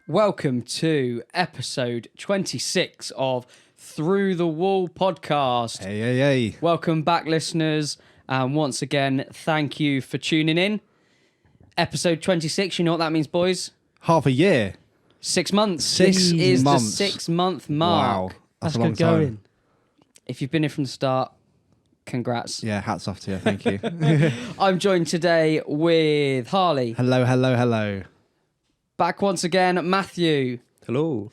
Welcome to episode 26 of Through the Wall podcast. Hey. Welcome back, listeners. And once again, thank you for tuning in. Episode 26, you know what that means, boys? Half a year. 6 months. 6 This is months. the 6-month mark. Wow. That's a good long time. going. If you've been here from the start, congrats. Yeah, hats off to you. Thank you. I'm joined today with Harley. Hello. Back once again, Matthew. Hello.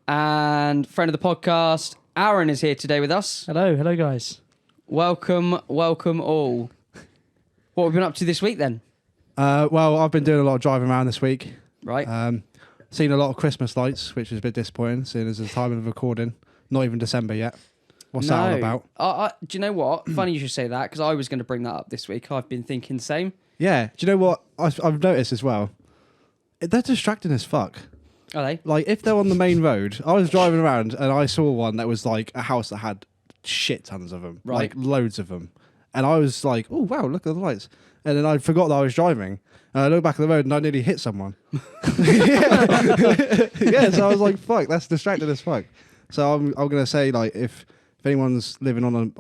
And friend of the podcast, Aaron is here today with us. Hello guys. Welcome all. What have we been up to this week then? Well, I've been doing a lot of driving around this week. Right. Seen a lot of Christmas lights, which is a bit disappointing, seeing as the time of recording. Not even December yet. What's that all about? Do you know what? Funny you should say that, because I was going to bring that up this week. I've been thinking the same. Yeah. Do you know what I've noticed as well? They're distracting as fuck. Are they? Like, if they're on the main road, I was driving around and I saw one that was like a house that had shit tons of them. Right. Like, loads of them. And I was like, oh, wow, look at the lights. And then I forgot that I was driving. And I looked back at the road and I nearly hit someone. Yeah, so I was like, fuck, that's distracting as fuck. So I'm going to say, like, if anyone's living on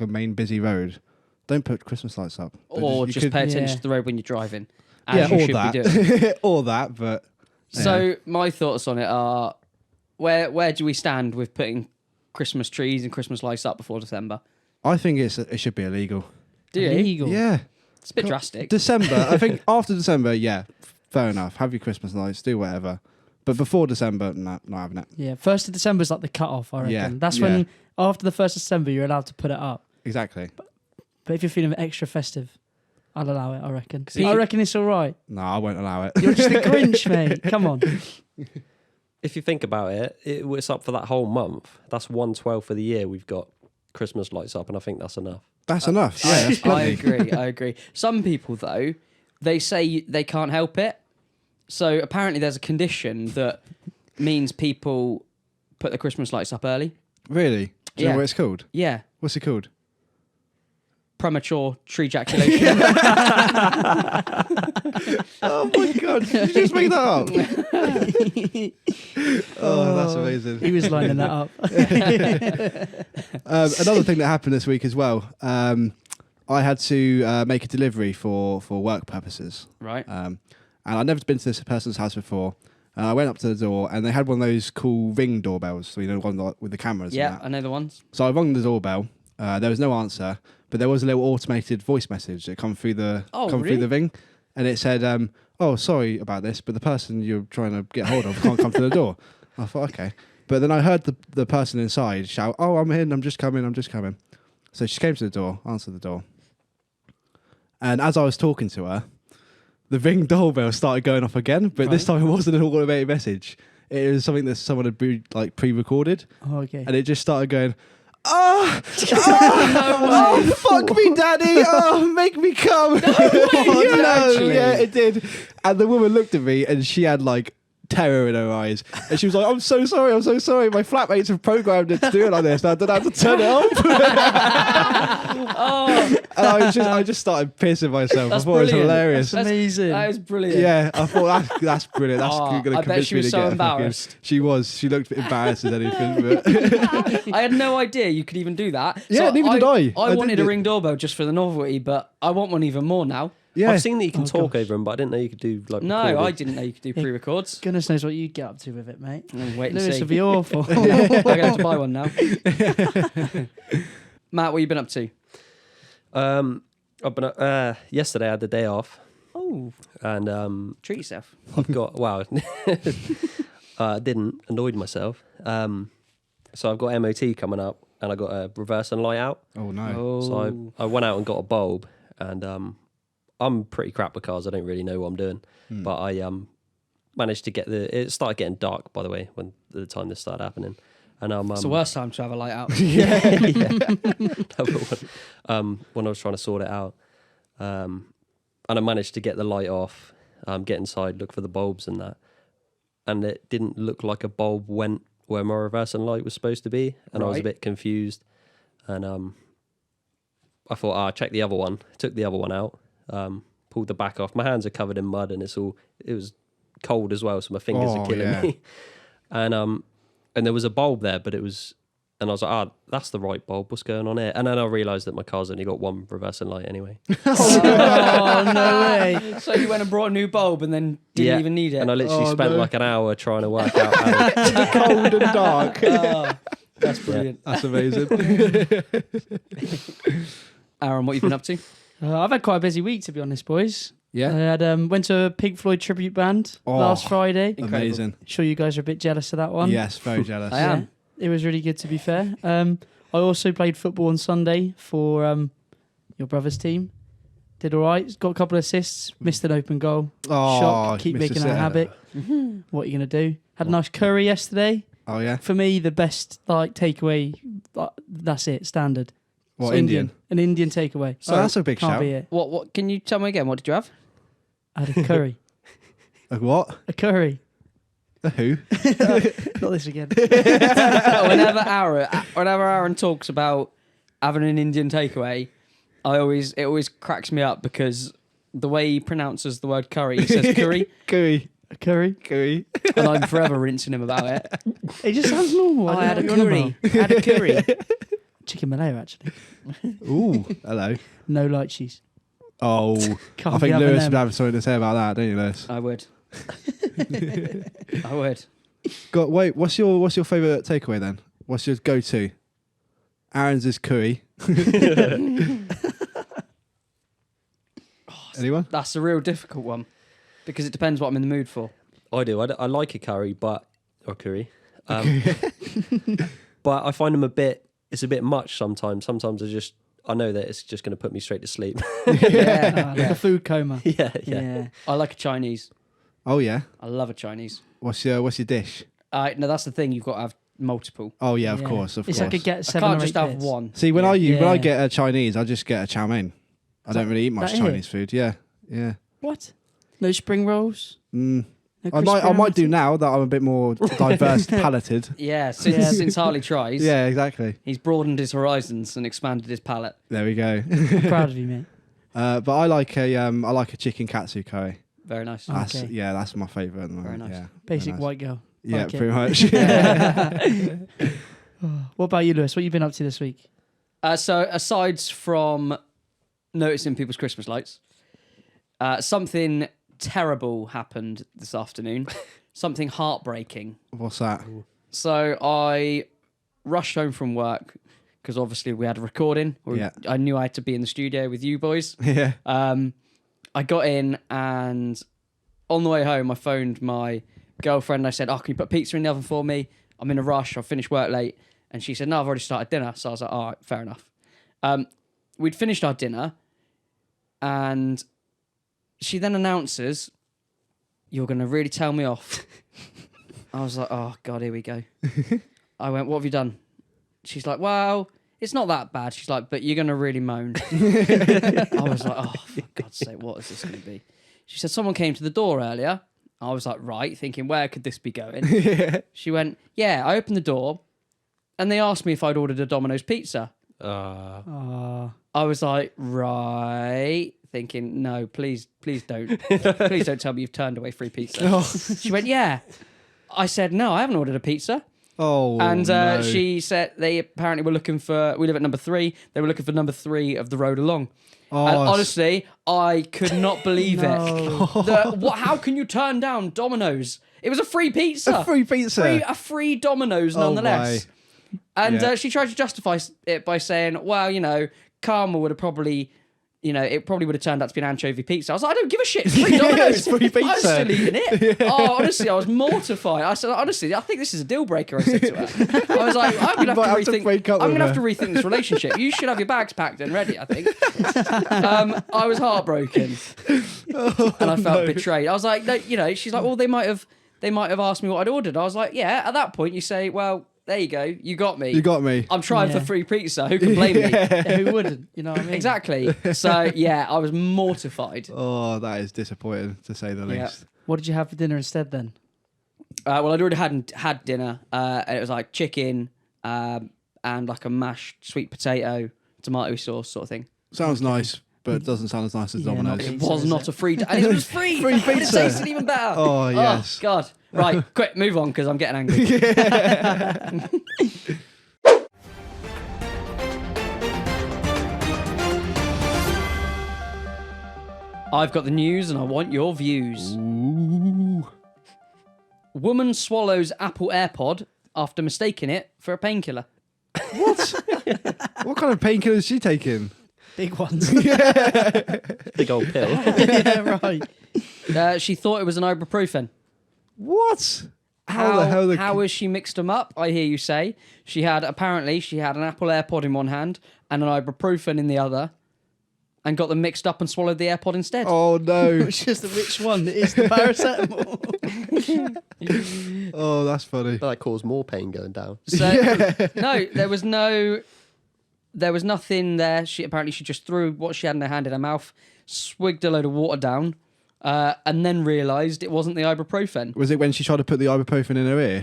a main busy road, don't put Christmas lights up. Or You just could- pay attention Yeah. to the road when you're driving. As you or should that. be doing. Or that, but... So my thoughts on it are, where do we stand with putting Christmas trees and Christmas lights up before December? I think it should be illegal. Do you? Illegal. Yeah. It's a bit drastic. December, I think after December, yeah, fair enough. Have your Christmas lights, do whatever. But before December, nah, not having it. Yeah, 1st of December is like the cut-off, I reckon. Yeah, That's yeah. when, after the 1st of December, you're allowed to put it up. Exactly. But if you're feeling extra festive, I'll allow it, I reckon. 'Cause if I you- reckon it's all right. No, I won't allow it. You're just a Grinch, mate. Come on. If you think about it, it's up for that whole month. That's 1/12 of the year we've got Christmas lights up, and I think that's enough. That's enough. Yeah, that's I plenty. agree. Some people, though, they say they can't help it. So apparently there's a condition that means people put the Christmas lights up early. Really? Do you Yeah. know what it's called? Yeah. What's it called? Premature tree ejaculation. Oh my God, did you just make that up? Oh, that's amazing. He was lining that up. Another thing that happened this week as well, I had to make a delivery for work purposes. Right. And I'd never been to this person's house before. And I went up to the door and they had one of those cool Ring doorbells, so you know, one with the cameras. Yeah, And that. I know the ones. So I rang the doorbell. There was no answer, but there was a little automated voice message that come through the really? Ring, and it said, "Oh, sorry about this, but the person you're trying to get hold of can't come to the door." I thought, okay, but then I heard the person inside shout, "Oh, I'm in. I'm just coming. So she came to the door, answered the door, and as I was talking to her, the Ring doorbell started going off again, but this time it wasn't an automated message. It was something that someone had pre-recorded, Oh, okay. and it just started going, oh, fuck me, daddy. Oh, make me come. actually? Yeah, it did. And the woman looked at me and she had like terror in her eyes. And she was like, I'm so sorry. My flatmates have programmed it to do it like this. And I don't have to turn it off. And I just started pissing myself. That's I thought it was brilliant. hilarious. That's amazing. That is brilliant. Yeah, I thought that's brilliant. That's Oh, going to I bet convince she me was to so get a fucking- embarrassed. She was. She looked embarrassed as anything. But I had no idea you could even do that. Yeah, neither did I. I I wanted did a it. Ring doorbell just for the novelty, but I want one even more now. yeah, I've seen that you can Oh, talk gosh. over them, but I didn't know you could do like. No, recorded. I didn't know you could do pre-records. Goodness knows what you'd get up to with it, mate. Wait and Lewis see. would be awful. I'm gonna have to buy one now. Matt, what have you been up to? I've been yesterday. I had the day off, Oh, and treat yourself. I've got wow. I didn't annoyed myself. So I've got MOT coming up, and I got a reverse and light out. Oh no. Oh, So I went out and got a bulb, and I'm pretty crap with cars. I don't really know what I'm doing, but I managed to get it started getting dark, by the way, when the time this started happening. And it's the worst time to have a light out. When I was trying to sort it out, and I managed to get the light off, get inside, look for the bulbs and that, and it didn't look like a bulb went where my reversing light was supposed to be, and I was a Right. bit confused, and I thought, I'll check the other one. Took the other one out, pulled the back off. My hands are covered in mud, and it was cold as well, so my fingers are killing me. And there was a bulb there, but it was, and I was like, that's the right bulb. What's going on here? And then I realised that my car's only got one reversing light anyway. Oh, no way. So you went and brought a new bulb and then didn't even need it. And I literally spent like an hour trying to work out how to... Cold and dark. Oh, that's brilliant. That's amazing. Aaron, what you been up to? I've had quite a busy week, to be honest, boys. Yeah. I had went to a Pink Floyd tribute band last Friday. Incredible. Amazing. Sure you guys are a bit jealous of that one. Yes, very jealous. I am. It was really good, to be fair. I also played football on Sunday for your brother's team. Did all right. Got a couple of assists. Missed an open goal. Oh, Shock. Keep Mr. making that Sitter. habit. What are you going to do? Had a nice curry yesterday. Oh, yeah. For me, the best takeaway, that's it, standard. What, It's Indian? An Indian takeaway. Oh, that's a big Can't shout. be it. What? Can you tell me again? What did you have? I had a curry. A what? A curry. A who? Not this again. whenever Aaron talks about having an Indian takeaway, it always cracks me up because the way he pronounces the word curry, he says curry, Curry. A curry. Curry. and I'm forever rinsing him about it. It just sounds normal. I had a don't know what you're on curry. I had a curry. about. Chicken Malaya, actually. Ooh, hello. No light cheese. Oh, Can't I be think having Lewis them. would have something to say about that, don't you, Lewis? I would. I would. Wait, what's your favourite takeaway then? What's your go-to? Aaron's is curry. Anyone? That's a real difficult one because it depends what I'm in the mood for. I do. I like a curry, or curry. But I find them it's a bit much sometimes. Sometimes I know that it's just going to put me straight to sleep. Yeah, Like a food coma. yeah. I like a Chinese. Oh yeah. I love a Chinese. What's your dish? No, that's the thing. You've got to have multiple. Oh yeah, of course. It's like a get I 7 can't or just 8 have bits. one. See, when Yeah. when I Yeah. get a Chinese, I just get a chow mein. I don't really eat much that it? Chinese food. Yeah, yeah. What? No spring rolls? Mm. No I might crispy do now that I'm a bit more diverse palated. Yeah, since Harley tries, Yeah, exactly. he's broadened his horizons and expanded his palate. There we go. I'm proud of you, mate. But I like a chicken katsu curry. Very nice. Oh. That's, Okay. Yeah, that's my favourite. At the moment. Very nice. Yeah, Basic very nice. white girl. Yeah, Like it. pretty much. What about you, Lewis? What have you been up to this week? So aside from noticing people's Christmas lights, something terrible happened this afternoon. Something heartbreaking. What's that? So I rushed home from work because obviously we had a recording. Yeah. I knew I had to be in the studio with you boys. Yeah. I got in and on the way home I phoned my girlfriend. I said, "Oh, can you put pizza in the oven for me? I'm in a rush. I'll finish work late." And she said, "No, I've already started dinner." So I was like, "All right, fair enough." We'd finished our dinner and she then announces, "You're going to really tell me off." I was like, "Oh, God, here we go." I went, "What have you done?" She's like, "Well, it's not that bad." She's like, "But you're going to really moan." I was like, "Oh, for God's sake, what is this going to be?" She said, "Someone came to the door earlier." I was like, "Right," thinking, where could this be going? She went, "Yeah, I opened the door and they asked me if I'd ordered a Domino's pizza." I was like, "Right," thinking, "No, please don't. Please don't tell me you've turned away free pizza." She went, "Yeah." I said, "No, I haven't ordered a pizza." Oh, And no. she said they apparently were looking for, we live at number 3, they were looking for number 3 of the road along. Oh, And honestly, I could not believe No. it. How can you turn down Domino's? It was a free pizza. a free pizza. A free Domino's Oh, nonetheless. And Yeah. she tried to justify it by saying, well, Karma would have probably, it probably would have turned out to be an anchovy pizza. I was like, I don't give a shit. It's free Domino's. It's free I'm pizza. still eating it. Oh, honestly, I was mortified. I said, honestly, I think this is a deal breaker. I said to her. I was like, I'm going to Might have have to to rethink. break up I'm with going to have to her. rethink this relationship. You should have your bags packed and ready. I think. I was heartbroken, and I felt betrayed. I was like, no, she's like, well, they might have asked me what I'd ordered. I was like, yeah. At that point, you say, well, there you go, you got me. You got me. I'm trying Yeah. for free pizza. Who can blame me? Who wouldn't? You know what I mean? Exactly. So yeah, I was mortified. Oh, that is disappointing to say the Yeah. least. What did you have for dinner instead then? Well, I'd already had dinner, and it was like chicken and like a mashed sweet potato, tomato sauce sort of thing. Sounds nice. but it doesn't sound as nice as Yeah, not Domino's. really. It was not a free. And it was free. Free It would have pizza. tasted even better. Oh, yes. God. Right, quick, move on because I'm getting angry. I've got the news and I want your views. Ooh. Woman swallows Apple AirPod after mistaking it for a painkiller. What? What kind of painkillers is she taking? Big ones. Big old pill. Yeah, right. She thought it was an ibuprofen. What? How the hell? How has she mixed them up? I hear you say. Apparently she had an Apple AirPod in one hand and an ibuprofen in the other, and got them mixed up and swallowed the AirPod instead. Oh no! It's just which one is the paracetamol. Oh, that's funny. That caused more pain going down. So no, there was nothing there. She just threw what she had in her hand in her mouth, swigged a load of water down, and then realised it wasn't the ibuprofen. Was it when she tried to put the ibuprofen in her ear?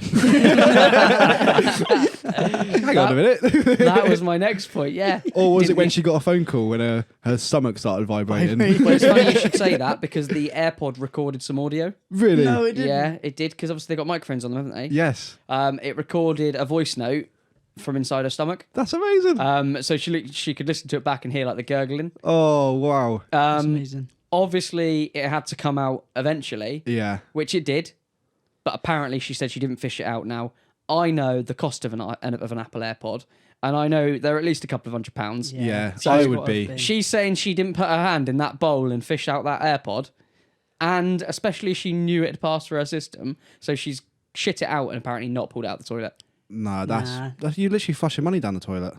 Hang on a minute. That was my next point. Yeah. Or was it Didn't when you- she got a phone call when her stomach started vibrating? Well, it's funny you should say that because the AirPod recorded some audio. Really? No, it didn't. Yeah, it did because obviously they got microphones on them, haven't they? Yes. It recorded a voice note from inside her stomach. That's amazing. So she could listen to it back and hear like the gurgling. Oh wow. That's amazing. Obviously, it had to come out eventually, Yeah. which it did. But apparently, she said she didn't fish it out. Now, I know the cost of an Apple AirPod, and I know they're at least a couple of £100. Yeah, So I it's would gotta be. She's saying she didn't put her hand in that bowl and fish out that AirPod, and especially she knew it had passed through her system, so she's shit it out and apparently not pulled it out the toilet. No, Nah. that's you literally flush your money down the toilet.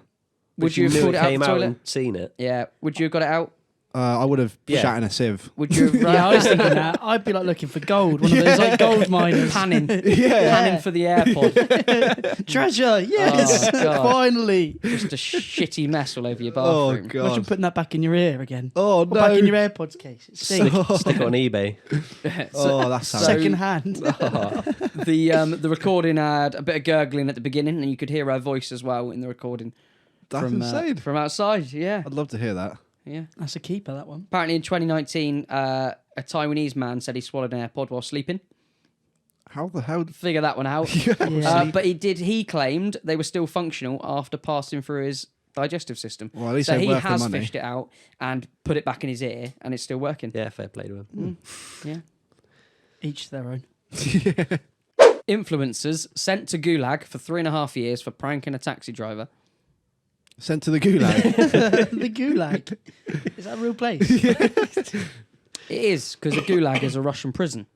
Would She you have knew pulled it out came the out toilet? and seen it. Yeah. Would you have got it out? I would have Yeah. shat in a sieve. Would you have Yeah, I was thinking that. I'd be like looking for gold. One of those like gold miners. panning Yeah. for the AirPod? Treasure, yes, Oh, God. finally. Just a shitty mess all over your Oh bathroom. god. Imagine putting that back in your ear again. Oh Or no. back in your AirPods case. It stinks. Stick it on eBay. Oh, that's sad. Second hand. The recording had a bit of gurgling at the beginning, and you could hear her voice as well in the recording That's from insane. from outside. Yeah, I'd love to hear that. yeah. That's a keeper, that one. Apparently, in 2019, a Taiwanese man said he swallowed an AirPod while sleeping. How the hell? Figure that one out. Yeah. But he claimed they were still functional after passing through his digestive system. Well, at least So they're he worth the has money. fished it out and put it back in his ear, and it's still working. Yeah, fair play to him. Yeah. Each their own. Influencers sent to Gulag for 3.5 years for pranking a taxi driver. Sent to the gulag. The Gulag. Is that a real place? It is, because a Gulag is a Russian prison.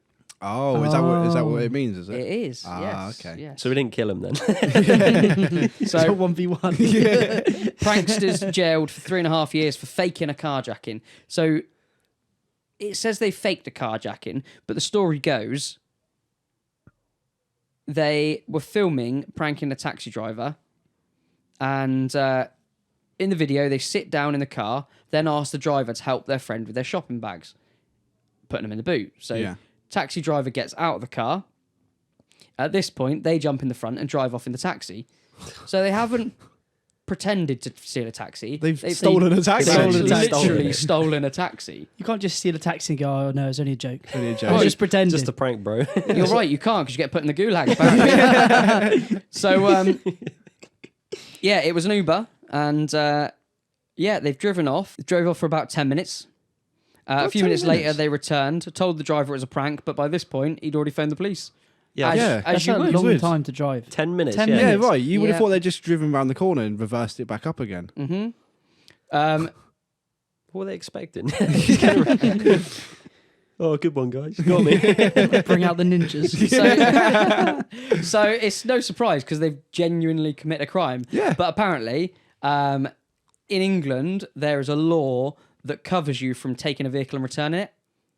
Oh, is that what it means? Is It it? is. Ah, Yes. okay. Yes. So we didn't kill him then. So So 1v1. pranksters jailed for 3.5 years for faking a carjacking. So it says they faked a carjacking, but the story goes they were filming pranking a taxi driver, and in the video they sit down in the car, then ask the driver to help their friend with their shopping bags, putting them in the boot. So Yeah. taxi driver gets out of the car. At this point, they jump in the front and drive off in the taxi. So they haven't pretended to steal a taxi. They've stolen a taxi. They've Stolen a literally stolen a taxi. You can't just steal a taxi and go, oh no, it's only a joke. Only a I joke. was just pretending. Just a prank, bro. You're right, you can't because you get put in the gulag, apparently. So, yeah, it was an Uber, and yeah, they've driven off. They drove off for about 10 minutes. A few 10 minutes later, minutes? they returned, told the driver it was a prank, but by this point, he'd already phoned the police. Yeah, As, Yeah. as That's you a would. long would. time to drive. 10 minutes. 10 yeah. Yeah, minutes. right. You would have Yeah. thought they'd just driven around the corner and reversed it back up again. Mm-hmm. What were they expecting? Oh, good one, guys. Got me. Bring out the ninjas. So it's no surprise because they've genuinely committed a crime. Yeah. But apparently, in England, there is a law that covers you from taking a vehicle and returning it.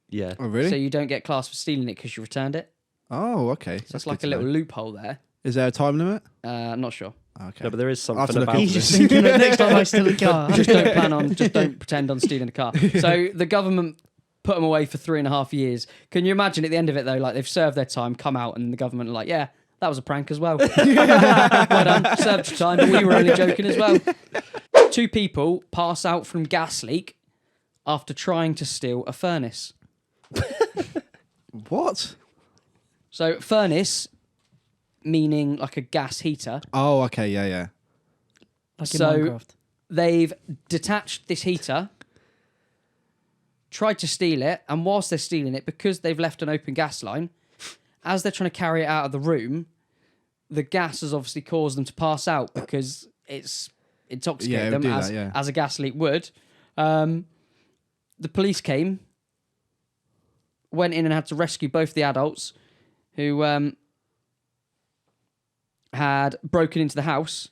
Yeah. Oh, really? So you don't get classed for stealing it because you returned it. Oh, okay. So that's like a little loophole there. Is there a time limit? I'm not sure. Okay. No, but there is I'll have to something look about into He's this. just thinking that next time I steal a car. Just don't pretend on stealing a car. So the government put them away for 3.5 years. Can you imagine at the end of it though, like they've served their time, come out, and the government are like, yeah, that was a prank as well. Well done, served your time, but we were only joking as well. 2 people pass out from gas leak after trying to steal a furnace? What? So furnace, meaning like a gas heater. Oh, okay, yeah. Like So- in Minecraft. They've detached this heater, tried to steal it, and whilst they're stealing it, because they've left an open gas line, as they're trying to carry it out of the room, the gas has obviously caused them to pass out because it's intoxicated Yeah, it would them do as, that, yeah. as a gas leak would. The police came, went in and had to rescue both the adults who had broken into the house.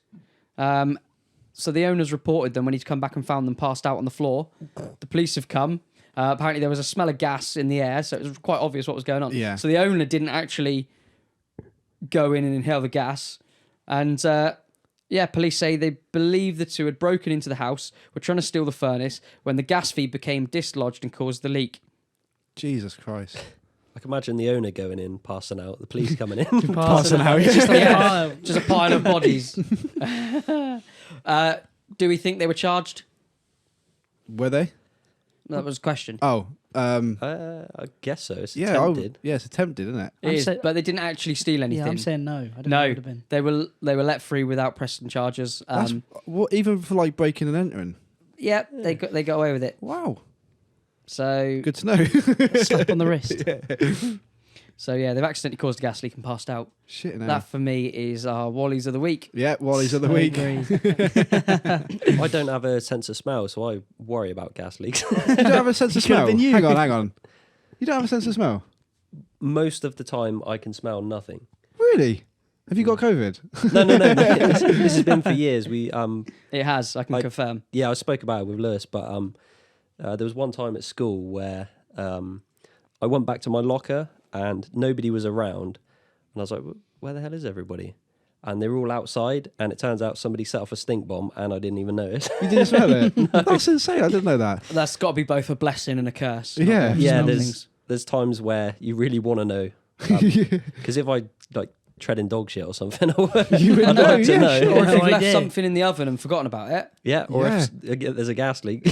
So the owners reported them when he'd come back and found them passed out on the floor. The police have come. Apparently there was a smell of gas in the air, so it was quite obvious what was going on. Yeah. So the owner didn't actually go in and inhale the gas. And police say they believe the two had broken into the house, were trying to steal the furnace, when the gas feed became dislodged and caused the leak. Jesus Christ. I can imagine the owner going in, passing out, the police coming in. Passing out. It's just like Yeah. a pile. Just a pile of bodies. Do we think they were charged? Were they? That was a question. Oh, I guess so. It's yeah. attempted. Yeah, it's attempted, isn't it? It I'm is, say- but they didn't actually steal anything. Yeah, I'm saying no. I don't know what it No, would have been. they were let free without pressing charges. That's what, even for like breaking and entering. Yeah, they got away with it. Wow, So good to know. Slap on the wrist. so yeah, they've accidentally caused a gas leak and passed out. Shit, no. That for me is our Wallies of the week. Yeah, Wallies of the I week. agree. I don't have a sense of smell, so I worry about gas leaks. You don't have a sense of It could have smell. been you. Hang on. You don't have a sense of smell. Most of the time, I can smell nothing. Really? Have you got COVID? No. This has been for years. It has, I can confirm. Yeah, I spoke about it with Lewis, but there was one time at school where I went back to my locker and nobody was around, and I was like, "Where the hell is everybody?" And they were all outside, and it turns out somebody set off a stink bomb, and I didn't even notice. You didn't smell it? That's insane. I didn't know that. That's got to be both a blessing and a curse. Yeah. Not Yeah, smell there's things. there's times where you really want to know, because if I like tread in dog shit or something, You would I'd know. like to Yeah, know. sure. Or if No you've left idea. something in the oven and forgotten about it. Yeah, or Yeah. if there's a gas leak.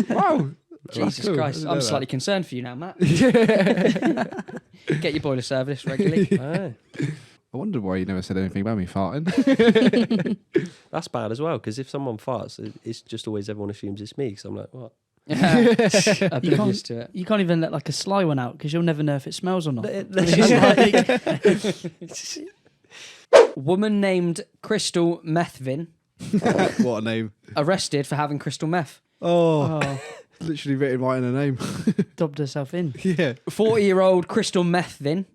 Wow. Jesus cool. I Christ. didn't I'm know slightly concerned for you now, Matt. that. Get your boiler serviced regularly. Ah, I wondered why you never said anything about me farting. that's bad as well, because if someone farts, it's just always everyone assumes it's me. Because I'm like, what? Oblivious to it. You can't even let like a sly one out because you'll never know if it smells or not. Woman named Crystal Methvin What a name. arrested for having crystal meth. Oh, Oh, literally written right in her name. dobbed herself in. Yeah. 40-year-old Crystal Methvin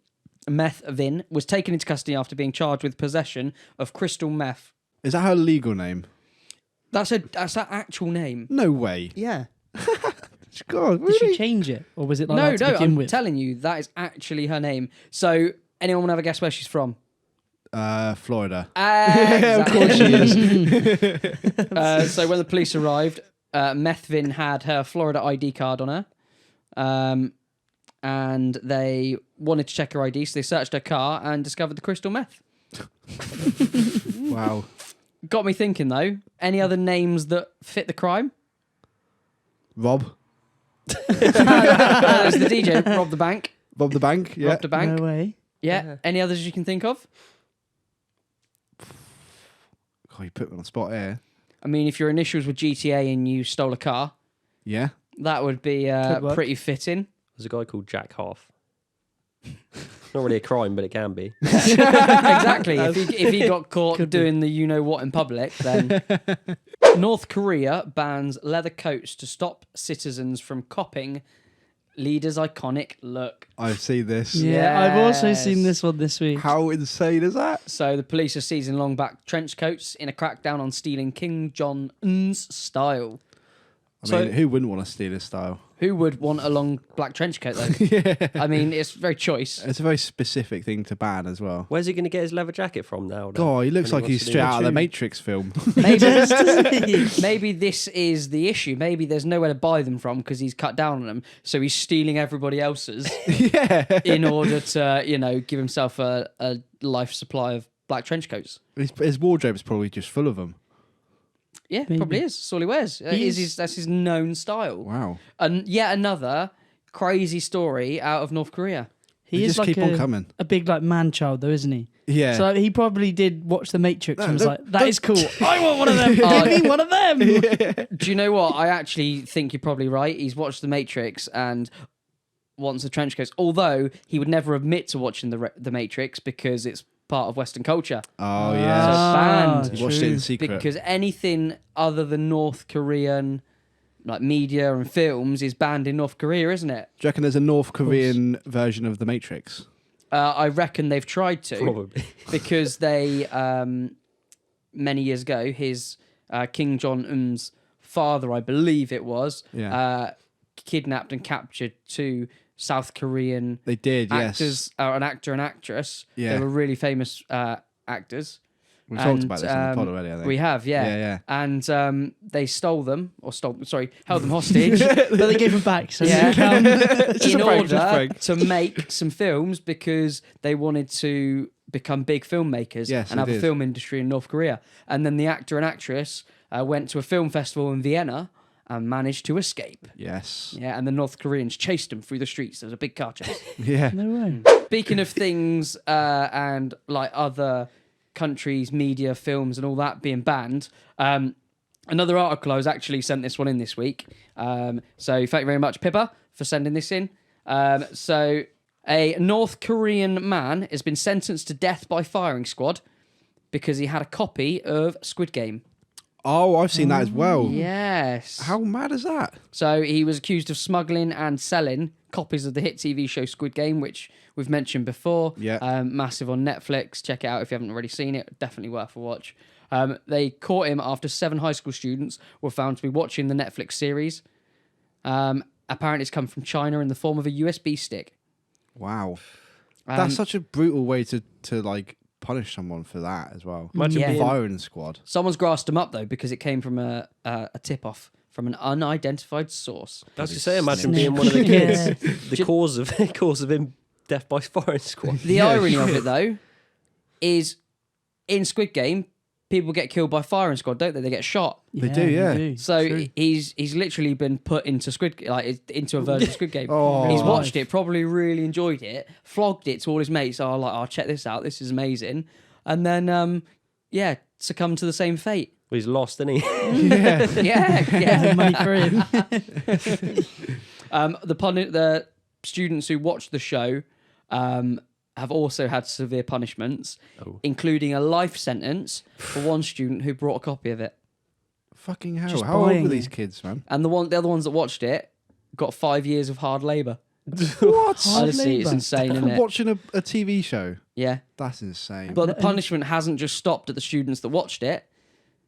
was taken into custody after being charged with possession of crystal meth. Is that her legal name? That's her actual name. No way. Yeah. God, Did she really? change it, or was it like No, that to begin I'm with? telling you, that is actually her name. So, anyone want to have a guess where she's from? Florida. Of course she is. So when the police arrived, Methvin had her Florida ID card on her, and they wanted to check her ID, so they searched her car and discovered the crystal meth. Wow. Got me thinking though. Any other names that fit the crime? Rob. There's the DJ, Rob the Bank. Rob the bank. Yeah. Rob the Bank. No way. Yeah. Yeah. Any others you can think of? God, you put me on the spot here. I mean, if your initials were GTA and you stole a car, Yeah. that would be Could work. pretty fitting. There's a guy called Jack Hoff. Not really a crime, but it can be. Exactly. If he got caught Could be. doing the you know what in public, then North Korea bans leather coats to stop citizens from copying leader's iconic look. I've seen this. Yeah, I've also seen Yes. this one this week. How insane is that? So the police are seizing long back trench coats in a crackdown on stealing Kim Jong-un's style. I So- mean, who wouldn't want to steal his style? Who would want a long black trench coat though? Yeah. I mean, it's very choice. It's a very specific thing to ban as well. Where's he going to get his leather jacket from now? then? God, he looks When like he he's wants to straight do out of the tune? Matrix film. Maybe this is the issue. Maybe there's nowhere to buy them from because he's cut down on them. So he's stealing everybody else's Yeah. in order to, give himself a life supply of black trench coats. His wardrobe's probably just full of them. Yeah, Maybe. probably is. That's all he wears. That's his known style. Wow. And yet another crazy story out of North Korea. He They is just like keep on coming. a big like man child though, isn't he? Yeah. So he probably did watch The Matrix No, and was don't- like, "That is cool. I want one of them. Oh. Give me one of them." Do you know what? I actually think you're probably right. He's watched The Matrix and wants the trench coats. Although he would never admit to watching the Matrix because it's part of Western culture. Oh yeah. banned. You watched it in secret. Because anything other than North Korean, like media and films, is banned in North Korea, isn't it? Do you reckon there's a North Korean version of The Matrix? I reckon they've tried to. Probably. Because they, many years ago, his King Jong-un's father, I believe it was, Yeah. kidnapped and captured two South Korean They did, actors, an actor and actress. Yeah. They were really famous actors. We talked And, about this on the pod already, I think. We have, yeah. Yeah, yeah. And they held them hostage. But they gave him back. So Yeah. he in a prank, just a order prank. to make some films because they wanted to become big filmmakers Yes, and they have a did. film industry in North Korea. And then the actor and actress went to a film festival in Vienna and managed to escape. Yes. Yeah, and the North Koreans chased them through the streets. There was a big car chase. Yeah. No way. Speaking of things and like other countries, media, films, and all that being banned, another article I was actually sent this one in this week. So thank you very much, Pippa, for sending this in. So a North Korean man has been sentenced to death by firing squad because he had a copy of Squid Game. Oh, I've seen that as well. Yes. How mad is that? So he was accused of smuggling and selling copies of the hit TV show Squid Game, which we've mentioned before. Yeah. Massive on Netflix. Check it out if you haven't already seen it. Definitely worth a watch. They caught him after 7 high school students were found to be watching the Netflix series. Apparently it's come from China in the form of a USB stick. Wow. That's such a brutal way to like punish someone for that as well. Imagine Yeah. being Firing squad. Someone's grassed him up, though, because it came from a tip-off from an unidentified source. I was to say, imagine Snitch. being one of the kids, Yeah. the cause of him death by firing squad. The irony of it, though, is in Squid Game, people get killed by firing squad, don't they? They get shot. They do, yeah. So True. he's literally been put into into a version of Squid Game. Oh. He's watched it, probably really enjoyed it, flogged it to all his mates. Oh, like, oh, check this out, this is amazing, and then succumbed to the same fate. Well, he's lost, isn't he? Yeah. Yeah. Money for him. The students who watched the show have also had severe punishments, including a life sentence for one student who brought a copy of it. Fucking hell. Just How old buying were it. these kids, man? And the other ones that watched it got 5 years of hard labour. What? Hard Honestly, it's labour. insane, For isn't it? watching a TV show. Yeah. That's insane. But the punishment hasn't just stopped at the students that watched it.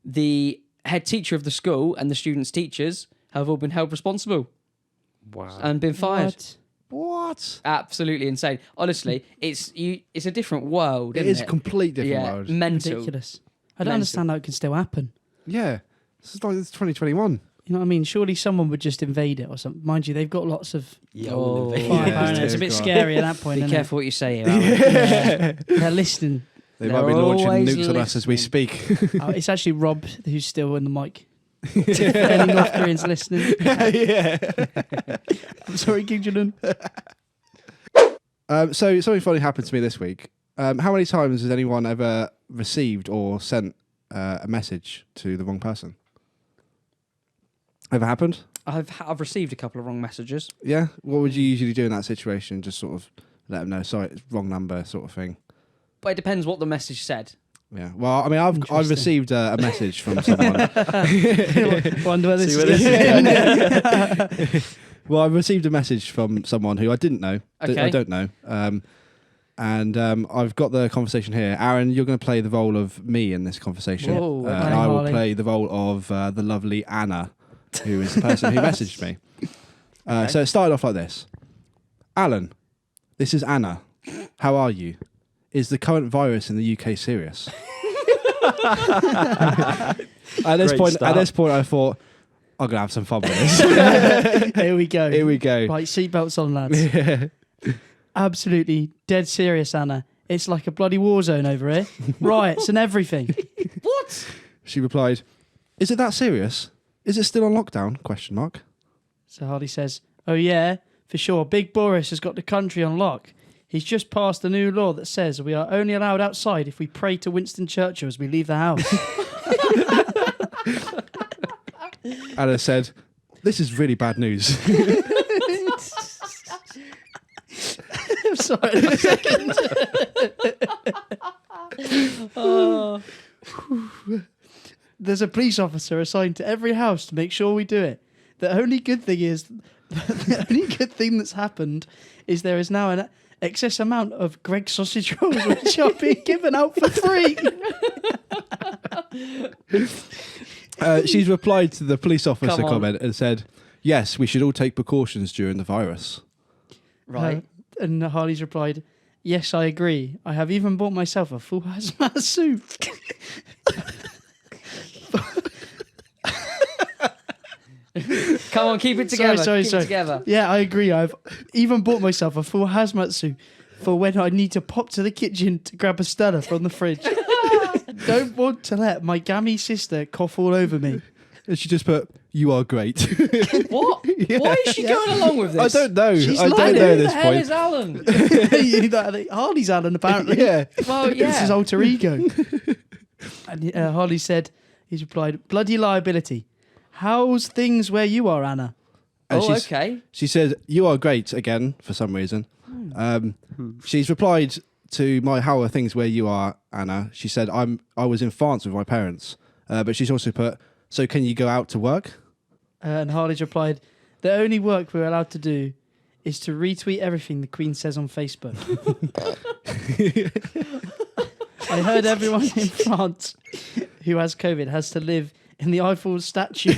The head teacher of the school and the students' teachers have all been held responsible Wow. and been fired. What? Absolutely insane. Honestly, it's a different world, It isn't is a complete different yeah, world. mental. Ridiculous. I don't Mental. understand how it can still happen. Yeah. It's 2021. You know what I mean? Surely someone would just invade it or something. Mind you, they've got lots of Yeah, Oh. firepower. Yeah, and it's a bit God. scary at that point. Be isn't careful what you say here. Alan. It? They're listening. They They're might be launching always nukes on us as we listening. speak. Oh, it's actually Rob who's still in the mic. Any North Koreans listening? Yeah. I'm sorry, King Jong-un. So something funny happened to me this week. How many times has anyone ever received or sent a message to the wrong person? Ever happened? I've received a couple of wrong messages. Yeah. What would you usually do in that situation? Just sort of let them know, sorry, it's wrong number, sort of thing. But it depends what the message said. Yeah. Well, I mean, I've Interesting. received a message from someone. Wonder where this See where is this going. Well, I received a message from someone who I didn't know. Okay. I don't know. And I've got the conversation here. Aaron, you're going to play the role of me in this conversation. Whoa, okay. And I will Harley. play the role of the lovely Anna, who is the person who messaged me. So it started off like this. Alan, this is Anna. How are you? Is the current virus in the UK serious? At this Great point, start. I thought, I'm going to have some fun with this. Here we go. Here we go. Right, seatbelts on, lads. Absolutely dead serious, Anna. It's like a bloody war zone over here. Riots and everything. What? She replied, Is it that serious? Is it still on lockdown? Question mark. So Harley says, "Oh yeah, for sure. Big Boris has got the country on lock. He's just passed a new law that says we are only allowed outside if we pray to Winston Churchill as we leave the house." Anna said, "This is really bad news." I'm sorry. A second. There's a police officer assigned to every house to make sure we do it. The only good thing that's happened is there is now an excess amount of Greg's sausage rolls which are being given out for free. She's replied to the police officer Come on. comment and said, "Yes, we should all take precautions during the virus." Right. And Harley's replied, "Yes, I agree. I have even bought myself a full hazmat suit." Come on, keep it together. Sorry. Keep it together. Yeah, I agree. I've even bought myself a full hazmat suit for when I need to pop to the kitchen to grab a Stella from the fridge. Don't want to let my gammy sister cough all over me. And she just put, "You are great." What? Yeah. Why is she going along with I this? don't know. She's I don't lying. know at Who the this hell point. is Alan? Harley's Alan, apparently. Yeah. Well, It's his yeah. alter ego. And Harley said, he's replied, "Bloody liability. How's things where you are, Anna?" And Oh, she's- okay. She said, "You are great," again, for some reason. She's replied to my "How are things where you are, Anna?" She said, I was in France with my parents." But she's also put, "So can you go out to work?" And Harley's replied, "The only work we're allowed to do is to retweet everything the Queen says on Facebook." I heard everyone in France who has COVID has to live in the Eiffel statue.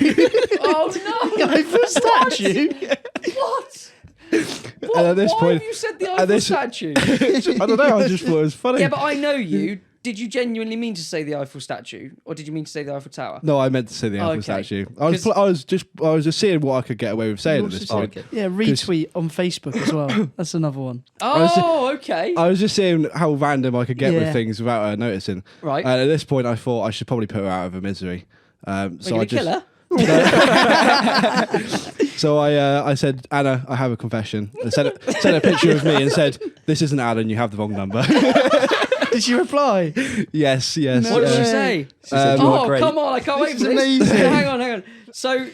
Oh The no! Eiffel statue? What? And at this Why point, have you said the at Eiffel this- statue? I don't know, I just thought it was funny. Yeah, but I know you. Did you genuinely mean to say the Eiffel statue, or did you mean to say the Eiffel Tower? No, I meant to say the Eiffel Okay. statue. 'Cause- I was just seeing what I could get away with saying at this point. Okay. Yeah, retweet on Facebook as well. That's another one. Oh, okay. I was just seeing how random I could get Yeah. with things without her noticing. Right. And at this point, I thought I should probably put her out of her misery. Are So you I gonna just, kill her? so I said, "Anna, I have a confession." I sent a picture of me and said, "This isn't Alan. You have the wrong number." Did she reply? Yes. What did she say? She said, "You are Oh, great." come on! I can't wait It's for this. amazing. hang on. So,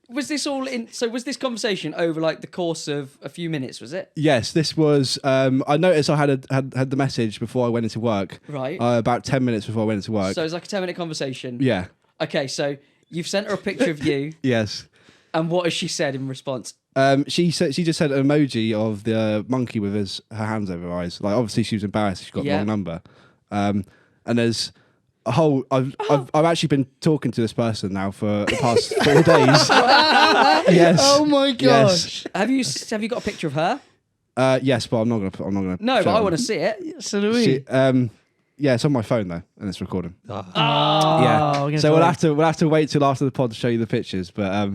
was this all in? So, was this conversation over like the course of a few minutes? Was it? Yes, this was. I noticed I had the message before I went into work. Right. About 10 minutes before I went into work. So it's like a 10-minute conversation. Yeah. Okay, so you've sent her a picture of you, Yes. and what has she said in response? She just said an emoji of the monkey with her hands over her eyes. Like obviously she was embarrassed she got the Yeah. wrong number. And there's a whole. I've actually been talking to this person now for the past 4 days. Yes. Oh my Yes. gosh. Have you got a picture of her? Yes, but I'm not gonna. No, but I want to see it. So do we. She, yeah, it's on my phone though, and it's recording. Oh, Yeah. we're gonna So we'll try. have to wait till after the pod to show you the pictures. But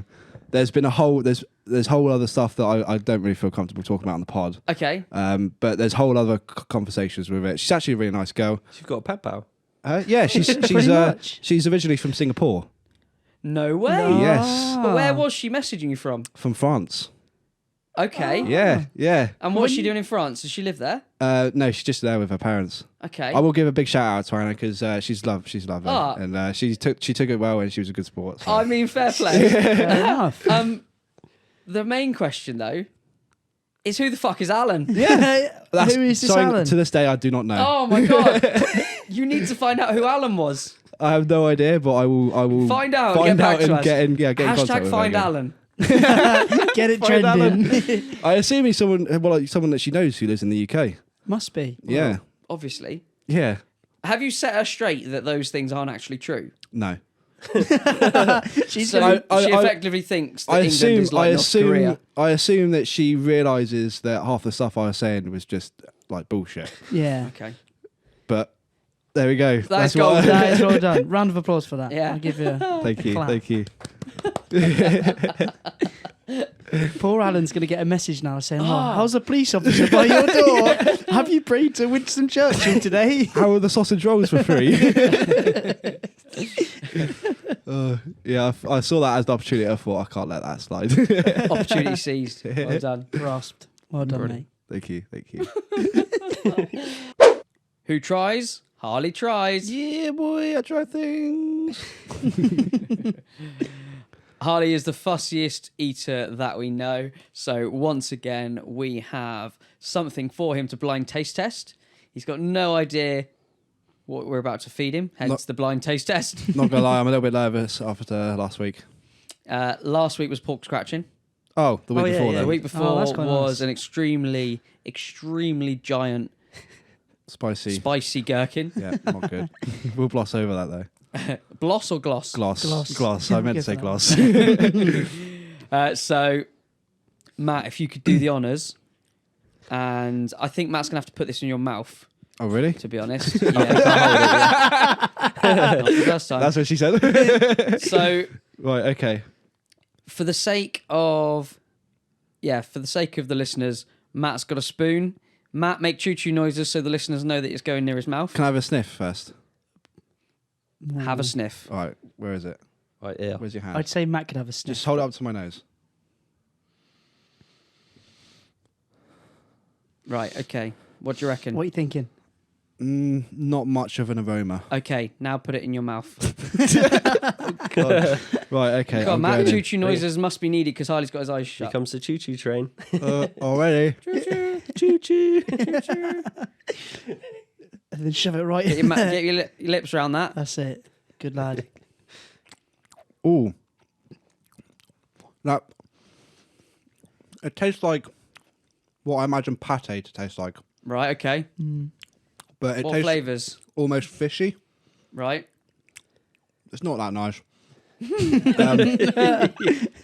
there's been there's whole other stuff that I don't really feel comfortable talking about on the pod. Okay. But there's whole other conversations with it. She's actually a really nice girl. She's got a pet pal. Yeah, Pretty much. she's originally from Singapore. No way. No. Yes, But where was she messaging you from? from France. Okay. Yeah. And what's she doing in France? Does she live there? No, she's just there with her parents. Okay. I will give a big shout out to Anna because she's lovely, Ah. and she took it well and she was a good sport. So. I mean, fair play. Fair enough. The main question though is who the fuck is Alan? That's Who is this something Alan? To this day, I do not know. Oh my god! You need to find out who Alan was. I have no idea, but I will Find out. find Get back out to and us. get in contact Hashtag with her find again. Alan. Get it Find trending. I assume he's someone that she knows who lives in the UK. Must be. Yeah, Obviously. yeah. Have you set her straight that those things aren't actually true? No, She's So gonna, I- she I- effectively thinks that England is like North Korea. I assume that she realizes that half the stuff I was saying was just like bullshit. yeah. Okay. But there we go. That's what gold. That is well done. Round of applause for that. Yeah. I'll give you a Thank you, clap. thank you. Poor Alan's going to get a message now saying, how's the police officer by your door? Have you prayed to Winston Churchill today? How are the sausage rolls for free? Yeah, I saw that as the opportunity. I thought I can't let that slide. Opportunity seized. Well done. Grasped. Well done, Brilliant. mate. Thank you. Who tries? Harley tries. Yeah, boy, I try things. Harley is the fussiest eater that we know. So once again, we have something for him to blind taste test. He's got no idea what we're about to feed him, hence the blind taste test. Not gonna lie, I'm a little bit nervous after last week. Last week was pork scratching. Oh, the week before The then. week before that's was quite nice. an extremely giant spicy gherkin. Yeah, not good. We'll gloss over that though. Bloss or gloss? Gloss. I meant to say Give gloss. So, Matt, if you could do the honours, and I think Matt's going to have to put this in your mouth, Oh, really? to be honest. Yeah. Not the first time. That's what she said. So, Right, okay. for the sake of the listeners, Matt's got a spoon. Matt, make choo-choo noises so the listeners know that it's going near his mouth. Can I have a sniff first? Have a sniff. All right, where is it? Right, yeah. Where's your hand? I'd say Matt could have a sniff. Just hold it up to my nose. Right, okay. What do you reckon? What are you thinking? Not much of an aroma. Okay, now put it in your mouth. Right, okay. Come on, I'm Matt, going in. choo-choo noises must be needed because Harley's got his eyes Here shut. comes the choo-choo train. Already? Choo-choo. And then shove it right Get in your, there. get your lips around that. That's it. Good lad. Ooh. That. It tastes like what I imagine pate to taste like. Right, okay. But it What tastes flavours? almost fishy. Right. It's not that nice.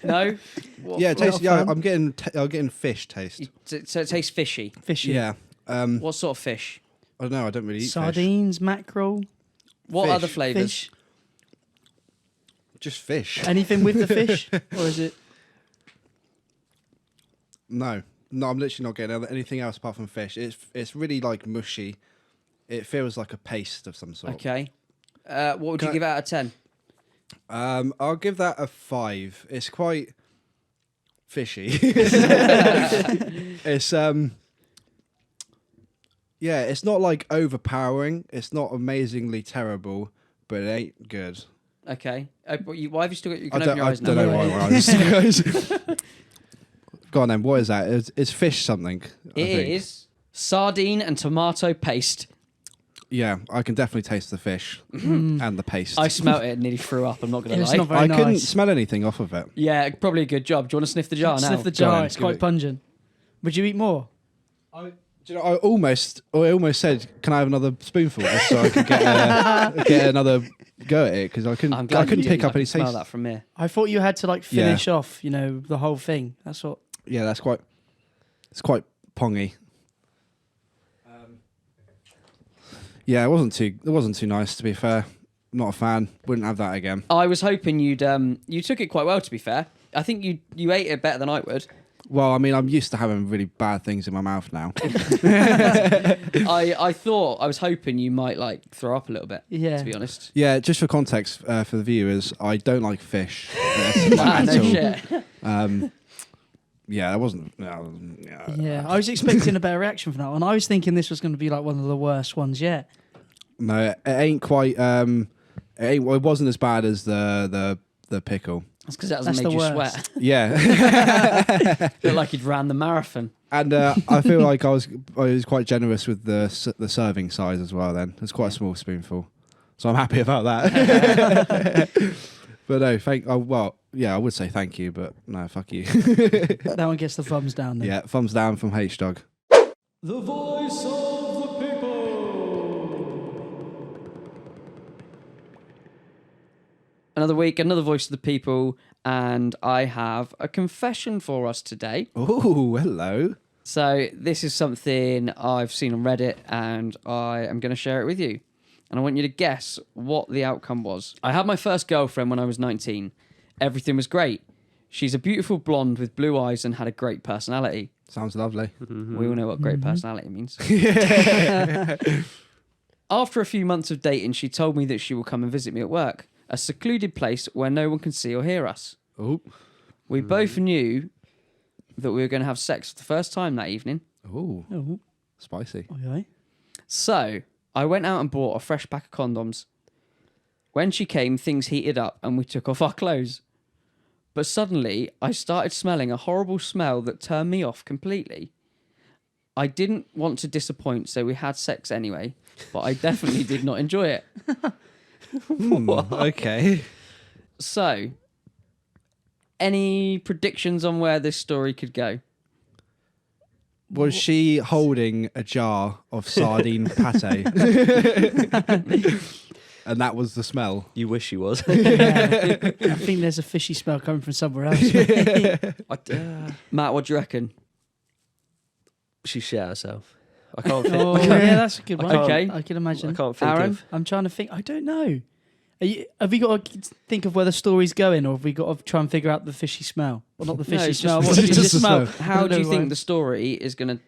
No? What Yeah, it tastes. Yeah, fun. I'm getting fish taste. So it tastes fishy. Fishy. Yeah. What sort of fish? I don't know. I don't really eat fish. Sardines, mackerel, What Fish. other flavours? fish. Just fish. Anything with the fish? Or is it? No, I'm literally not getting anything else apart from fish. It's really like mushy. It feels like a paste of some sort. Okay. What would you Can I- give out of 10? I'll give that a 5. It's quite fishy. It's yeah, it's not like overpowering. It's not amazingly terrible, but it ain't good. Okay. Why have you still got... You I can open don't, your I eyes now. don't know why my eyes. guys. Go on then. What is that? It's fish something. I It think. is sardine and tomato paste. Yeah, I can definitely taste the fish and the paste. I smelt it and nearly threw up, I'm not going to It's lie. not very I nice. couldn't smell anything off of it. Yeah, probably a good job. Do you want to sniff the jar now? Sniff the Go on jar. then, It's give quite it- pungent. Would you eat more? Do you know, I almost said, "Can I have another spoonful?" Just so I could get another go at it because I I'm couldn't glad pick you didn't. up I can any smell taste. that from here. I thought you had to like Yeah. finish off, the whole thing. That's what. Yeah, it's quite pongy. Yeah, it wasn't too nice to be fair. Not a fan. Wouldn't have that again. I was hoping you took it quite well, to be fair. I think you ate it better than I would. Well, I mean, I'm used to having really bad things in my mouth now. I was hoping you might like throw up a little bit. Yeah. To be honest. Yeah, just for context for the viewers, I don't like fish. Ah, at no all. shit. Yeah, that wasn't. Yeah, I was expecting a better reaction from that one. I was thinking this was going to be like one of the worst ones yet. No, it ain't quite. It wasn't as bad as the pickle. That's because that hasn't That's made the you worst. sweat. Yeah, Feel like you'd ran the marathon. and I feel like I was quite generous with the serving size as well. Then it's quite a small spoonful, so I'm happy about that. But no, I would say thank you, but no, fuck you. That one gets the thumbs down. Then. Yeah, thumbs down from H-Dog. The voice of the people. Another week, another voice of the people, and I have a confession for us today. Oh, hello. So this is something I've seen on Reddit, and I am going to share it with you. And I want you to guess what the outcome was. I had my first girlfriend when I was 19. Everything was great. She's a beautiful blonde with blue eyes and had a great personality. Sounds lovely. We all know what great personality means. After a few months of dating, she told me that she will come and visit me at work. a secluded place where no one can see or hear us. Oh, We both knew that we were going to have sex for the first time that evening. oh, Oh, spicy. okay. So I went out and bought a fresh pack of condoms. When she came, things heated up and we took off our clothes. But suddenly, I started smelling a horrible smell that turned me off completely. I didn't want to disappoint, so we had sex anyway, but I definitely did not enjoy it. Okay. So, any predictions on where this story could go? Was she holding a jar of sardine pate? And that was the smell. You wish she was. Yeah. I think there's a fishy smell coming from somewhere else. Matt, what do you reckon? She shit herself. I can't think. Oh, yeah, that's a good one. Okay. I can I imagine. can't think Aaron? of. I'm trying to think. I don't know. Have we got to think of where the story's going, or have we got to try and figure out the fishy smell? Well, not the fishy it's smell. just- What's it's the just the smell? smell. How do you No, think the story is going to...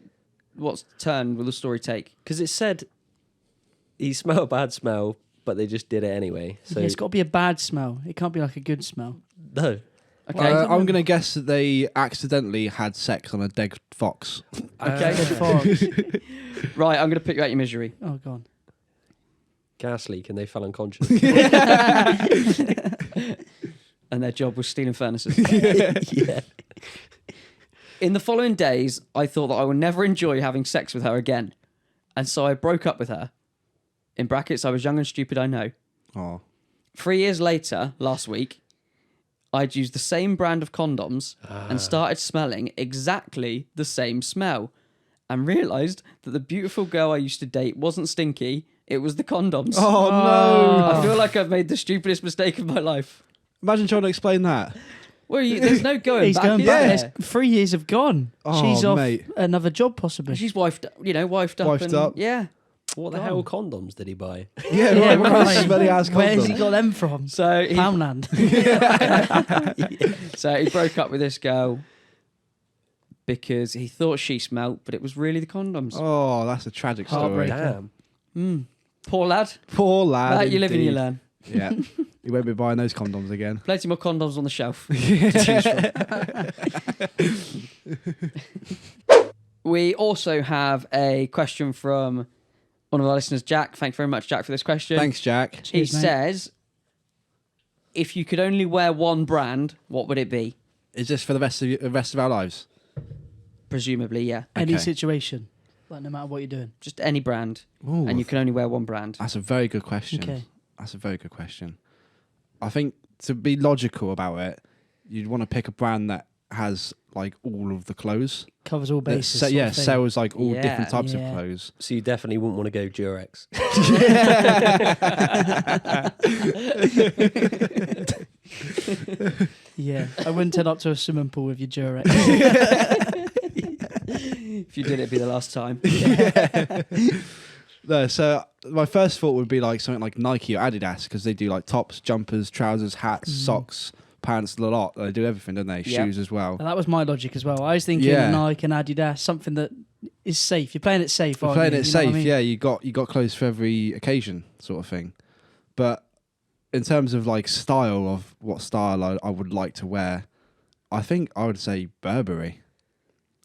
What turn will the story take? Because it said he smelled a bad smell, but they just did it anyway. So Yeah, it's got to be a bad smell. It can't be like a good smell. no. Okay. I'm going to guess that they accidentally had sex on a dead fox. Okay. Dead fox. Right, I'm going to put you out your misery. Oh, God. Gas leak and they fell unconscious. And their job was stealing furnaces. Yeah. In the following days, I thought that I would never enjoy having sex with her again. And so I broke up with her. In brackets, I was young and stupid, I know. Oh. 3 years later, last week, I'd used the same brand of condoms and started smelling exactly the same smell. And realised that the beautiful girl I used to date wasn't stinky, it was the condoms. Oh, no. I feel like I've made the stupidest mistake of my life. Imagine trying to explain that. Well, there's no going He's back. going is back. there? There's 3 years have gone. Oh, She's off mate. another job, possibly. She's wifed up. Wifed and, up. Yeah. What the God. hell condoms did he buy? Yeah, Yeah, right. What kind of right. smelly ass Where's he condom? got them from? So he, Poundland. so he broke up with this girl because he thought she smelt, but it was really the condoms. Oh, that's a tragic story. Heartbreaker. Damn. Poor lad. Poor lad. Matt, you live and you indeed. learn. Yeah. You won't be buying those condoms again. Plenty more condoms on the shelf. to choose from. We also have a question from one of our listeners, Jack. Thank you very much, Jack, for this question. Thanks, Jack. He Cheers, mate. says, if you could only wear one brand, what would it be? Is this for the rest of our lives? Presumably, yeah. Any Okay. situation. Like, no matter what you're doing. Just any brand. Ooh, And you can only wear one brand. that's a very good question. Okay. That's a very good question. I think to be logical about it, you'd want to pick a brand that has like all of the clothes. Covers all That bases. se- sort yeah, of thing. sells like all Yeah, different types yeah. of clothes. So you definitely wouldn't want to go Durex. Yeah. I wouldn't turn up to a swimming pool with your Durex. If you did, it'd be the last time. No, so my first thought would be like something like Nike or Adidas because they do like tops, jumpers, trousers, hats, socks, pants, a lot. They do everything, don't they? Yeah. Shoes as well. And that was my logic as well. I was thinking Yeah. Nike and Adidas, something that is safe. You're playing it safe, For aren't playing you? it You know what safe, I mean? yeah. You got clothes for every occasion, sort of thing. But in terms of like style of what style I would like to wear, I think I would say Burberry.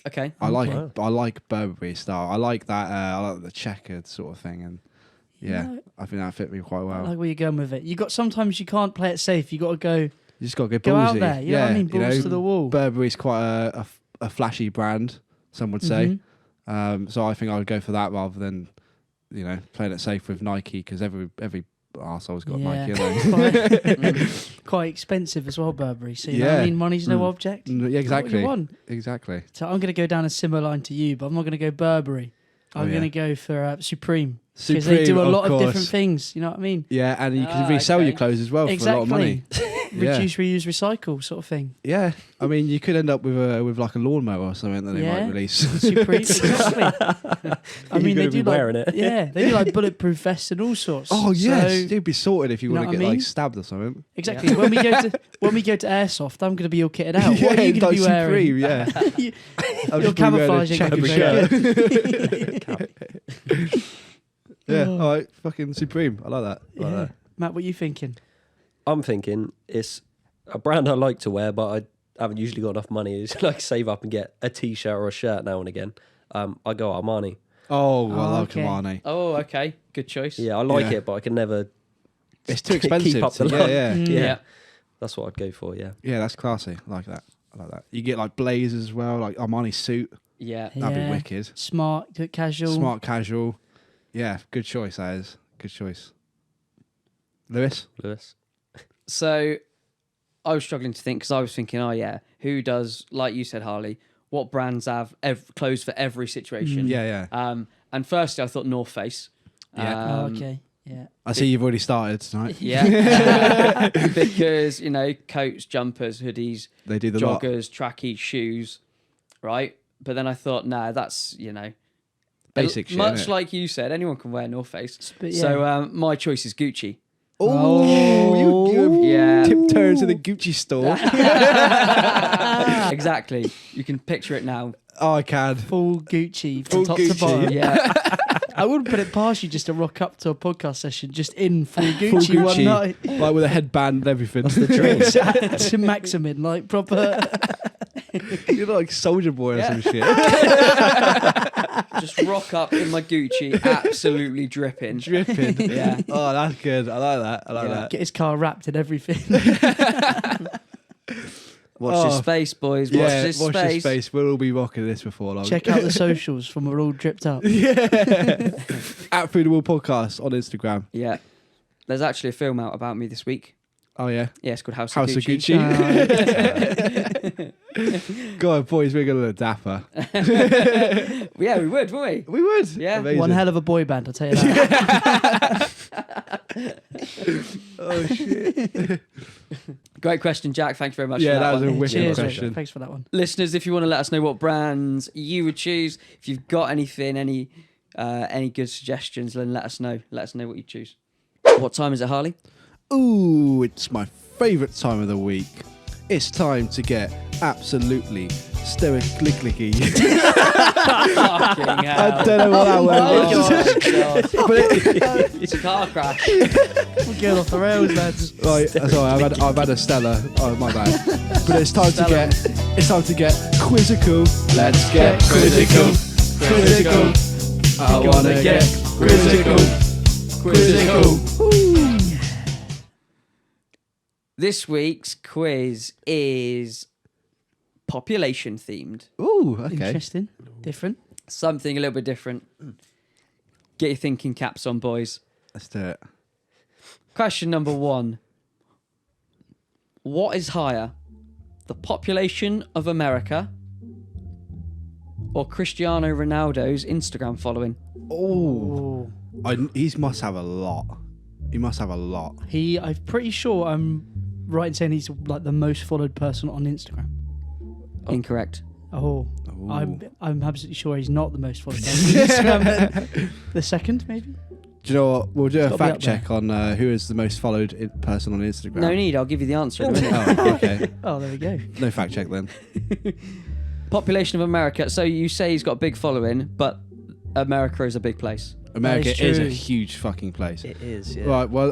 Okay. I Okay. like Burberry style. I like that. I like the checkered sort of thing, and yeah, know, I think that fit me quite I well. like where you're going with it. You got sometimes you can't play it safe. You got to go You just got to go ballsy. out there. You know what I mean? Balls to the wall. Burberry's quite a flashy brand, some would say. Mhm. So I think I would go for that rather than playing it safe with Nike because every arsehole's got Yeah. Nike. Haven't they? Quite expensive as well, Burberry. So you know what I Yeah. mean? Money's no Mm. object. Yeah, What exactly. you want. Exactly. So I'm going to go down a similar line to you, but I'm not going to go Burberry. I'm Oh, yeah. going to go for Supreme. Because they do Supreme, a lot of course. different things. You know what I mean? Yeah, and you can Ah, resell okay. your clothes as well for a lot of money. Yeah. Reduce, reuse, recycle sort of thing. Yeah, I mean, you could end up with like a lawnmower or something that they Yeah. might release. Supreme. Exactly. I mean, You're they gonna do be like wearing it. yeah, they do like bulletproof vests and all sorts. Oh yes, So- you'd be sorted if you You know want to what get I like mean? stabbed or something. Exactly. When we go to airsoft, I'm going to be all kitted out. What are you going to like be wearing? Supreme, yeah. You- I'll Your just be wearing a camouflage ain't gonna be checkered very shirt. Yeah, all right, fucking Supreme. I like that. I like Yeah. that. Matt, what are you thinking? I'm thinking it's a brand I like to wear, but I haven't usually got enough money to like save up and get a t-shirt or a shirt now and again. I go Armani. Oh, I love okay. Armani. Oh, okay. Good choice. Yeah, I like Yeah. it, but I can never. It's too expensive. Keep up the yeah, line. yeah. Yeah, that's what I'd go for. Yeah. Yeah, that's classy. I like that. You get like blazers as well, like Armani suit. Yeah. That'd Yeah. be wicked. Smart, good, casual. Smart casual. Yeah, good choice, that is. Good choice. Lewis? Lewis. So I was struggling to think because I was thinking, oh, yeah, who does, like you said, Harley, what brands have clothes for every situation? Yeah, yeah. And firstly, I thought North Face. Yeah. Oh, okay. Yeah. I see you've already started tonight. Yeah. Because, you know, coats, jumpers, hoodies, They do the lot. joggers, trackies, shoes, right? But then I thought, nah, that's, you know, Basic shit, much innit? like you said, anyone can wear North Face. But yeah. So my choice is Gucci. Oh, you Yeah. tiptoe into the Gucci store. Exactly. You can picture it now. Oh, I can. Full Gucci Full from top to Gucci. bottom. Yeah. I wouldn't put it past you just to rock up to a podcast session just in full Gucci, one Gucci. night. Like with a headband and everything. That's the To Maximin, like proper. You're like Soldier Boy or Yeah. some shit. Just rock up in my Gucci, absolutely dripping. Dripping. Yeah. Oh, that's good. I like that. I like Yeah. that. Get his car wrapped and everything. Watch this Oh, space, boys. Watch Yeah, this watch space. this space. We'll all be rocking this before long. Check out the socials from we're all dripped up. Yeah. At Food and Wall Podcast on Instagram. Yeah. There's actually a film out about me this week. Oh, yeah. Yeah, it's called House House of of Gucci. Gucci. God, boys, we're going to look dapper. Yeah, we would, wouldn't we? We would. Yeah. Amazing. One hell of a boy band, I'll tell you that. Oh, shit. Great question, Jack. Thank you very much Yeah, for that that was a one. wicked Cheers, question. mate. Thanks for that one. Listeners, if you want to let us know what brands you would choose, if you've got anything, any good suggestions, then let us know. Let us know what you choose. What time is it, Harley? Ooh, it's my favourite time of the week. It's time to get absolutely sterically. Fucking hell. I don't know what that word Oh, was. God. But It's a car crash. We're going off the rails, lads. right, sorry, I've had a Stella. Oh, my bad. But it's time to get quizzical. Let's get quizzical. Quizzical. I wanna get quizzical. Quizzical. This week's quiz is population themed. Ooh, okay. Interesting. Different. Something a little bit different. Get your thinking caps on, boys. Let's do it. Question number 1. What is higher? The population of America or Cristiano Ronaldo's Instagram following? Oh, Oh. he must have a lot. He must have a lot. I'm pretty sure I'm right in saying he's like the most followed person on Instagram. Incorrect. Oh. Ooh. I'm absolutely sure he's not the most followed person on Instagram. Then. The second, maybe? Do you know what? We'll do a It's gotta be fact up there. check on who is the most followed person on Instagram. No need, I'll give you the answer in a minute. Oh, okay. Oh, there we go. No fact check then. Population of America. So you say he's got a big following, but America is a big place. America is is a true. huge fucking place. It is. Yeah. Right. Well,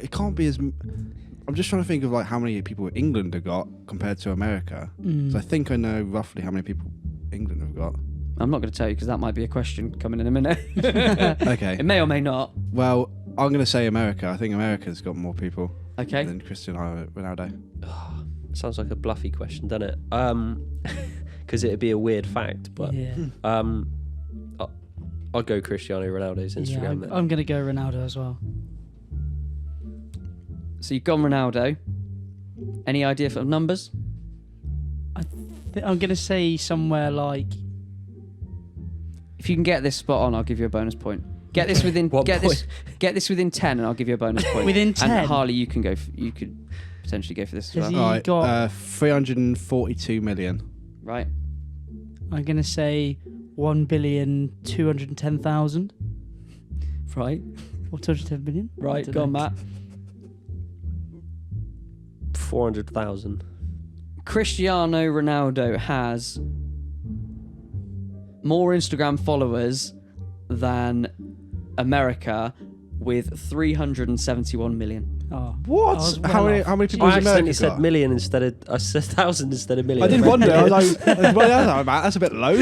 it can't be as. I'm just trying to think of like how many people England have got compared to America. So I think I know roughly how many people England have got. I'm not going to tell you because that might be a question coming in a minute. Okay. It may or may not. Well, I'm going to say America. I think America's got more people Okay. than Cristiano Ronaldo. Sounds like a bluffy question, doesn't it? Because it'd be a weird fact, but Yeah. I'll go Cristiano Ronaldo's Yeah, Instagram. then. I'm going to go Ronaldo as well. So you've gone Ronaldo. Any idea for numbers? I'm going to say somewhere like... If you can get this spot on, I'll give you a bonus point. Get this within What get point? get this within 10 and I'll give you a bonus point. Within 10? And Harley, you can go you could potentially go for this as Does well. he- All right. got- 342 million. Right. I'm going to say 1,210,000,000 Right. or 210 million. I Right. don't Go on, know. Matt. 400,000. Cristiano Ronaldo has more Instagram followers than America with 371 million. Oh. What? I was well How many? off. How many people I has accidentally America said got? million instead of I said 1,000 instead of million. I did wonder. I was like, well, that's a bit low.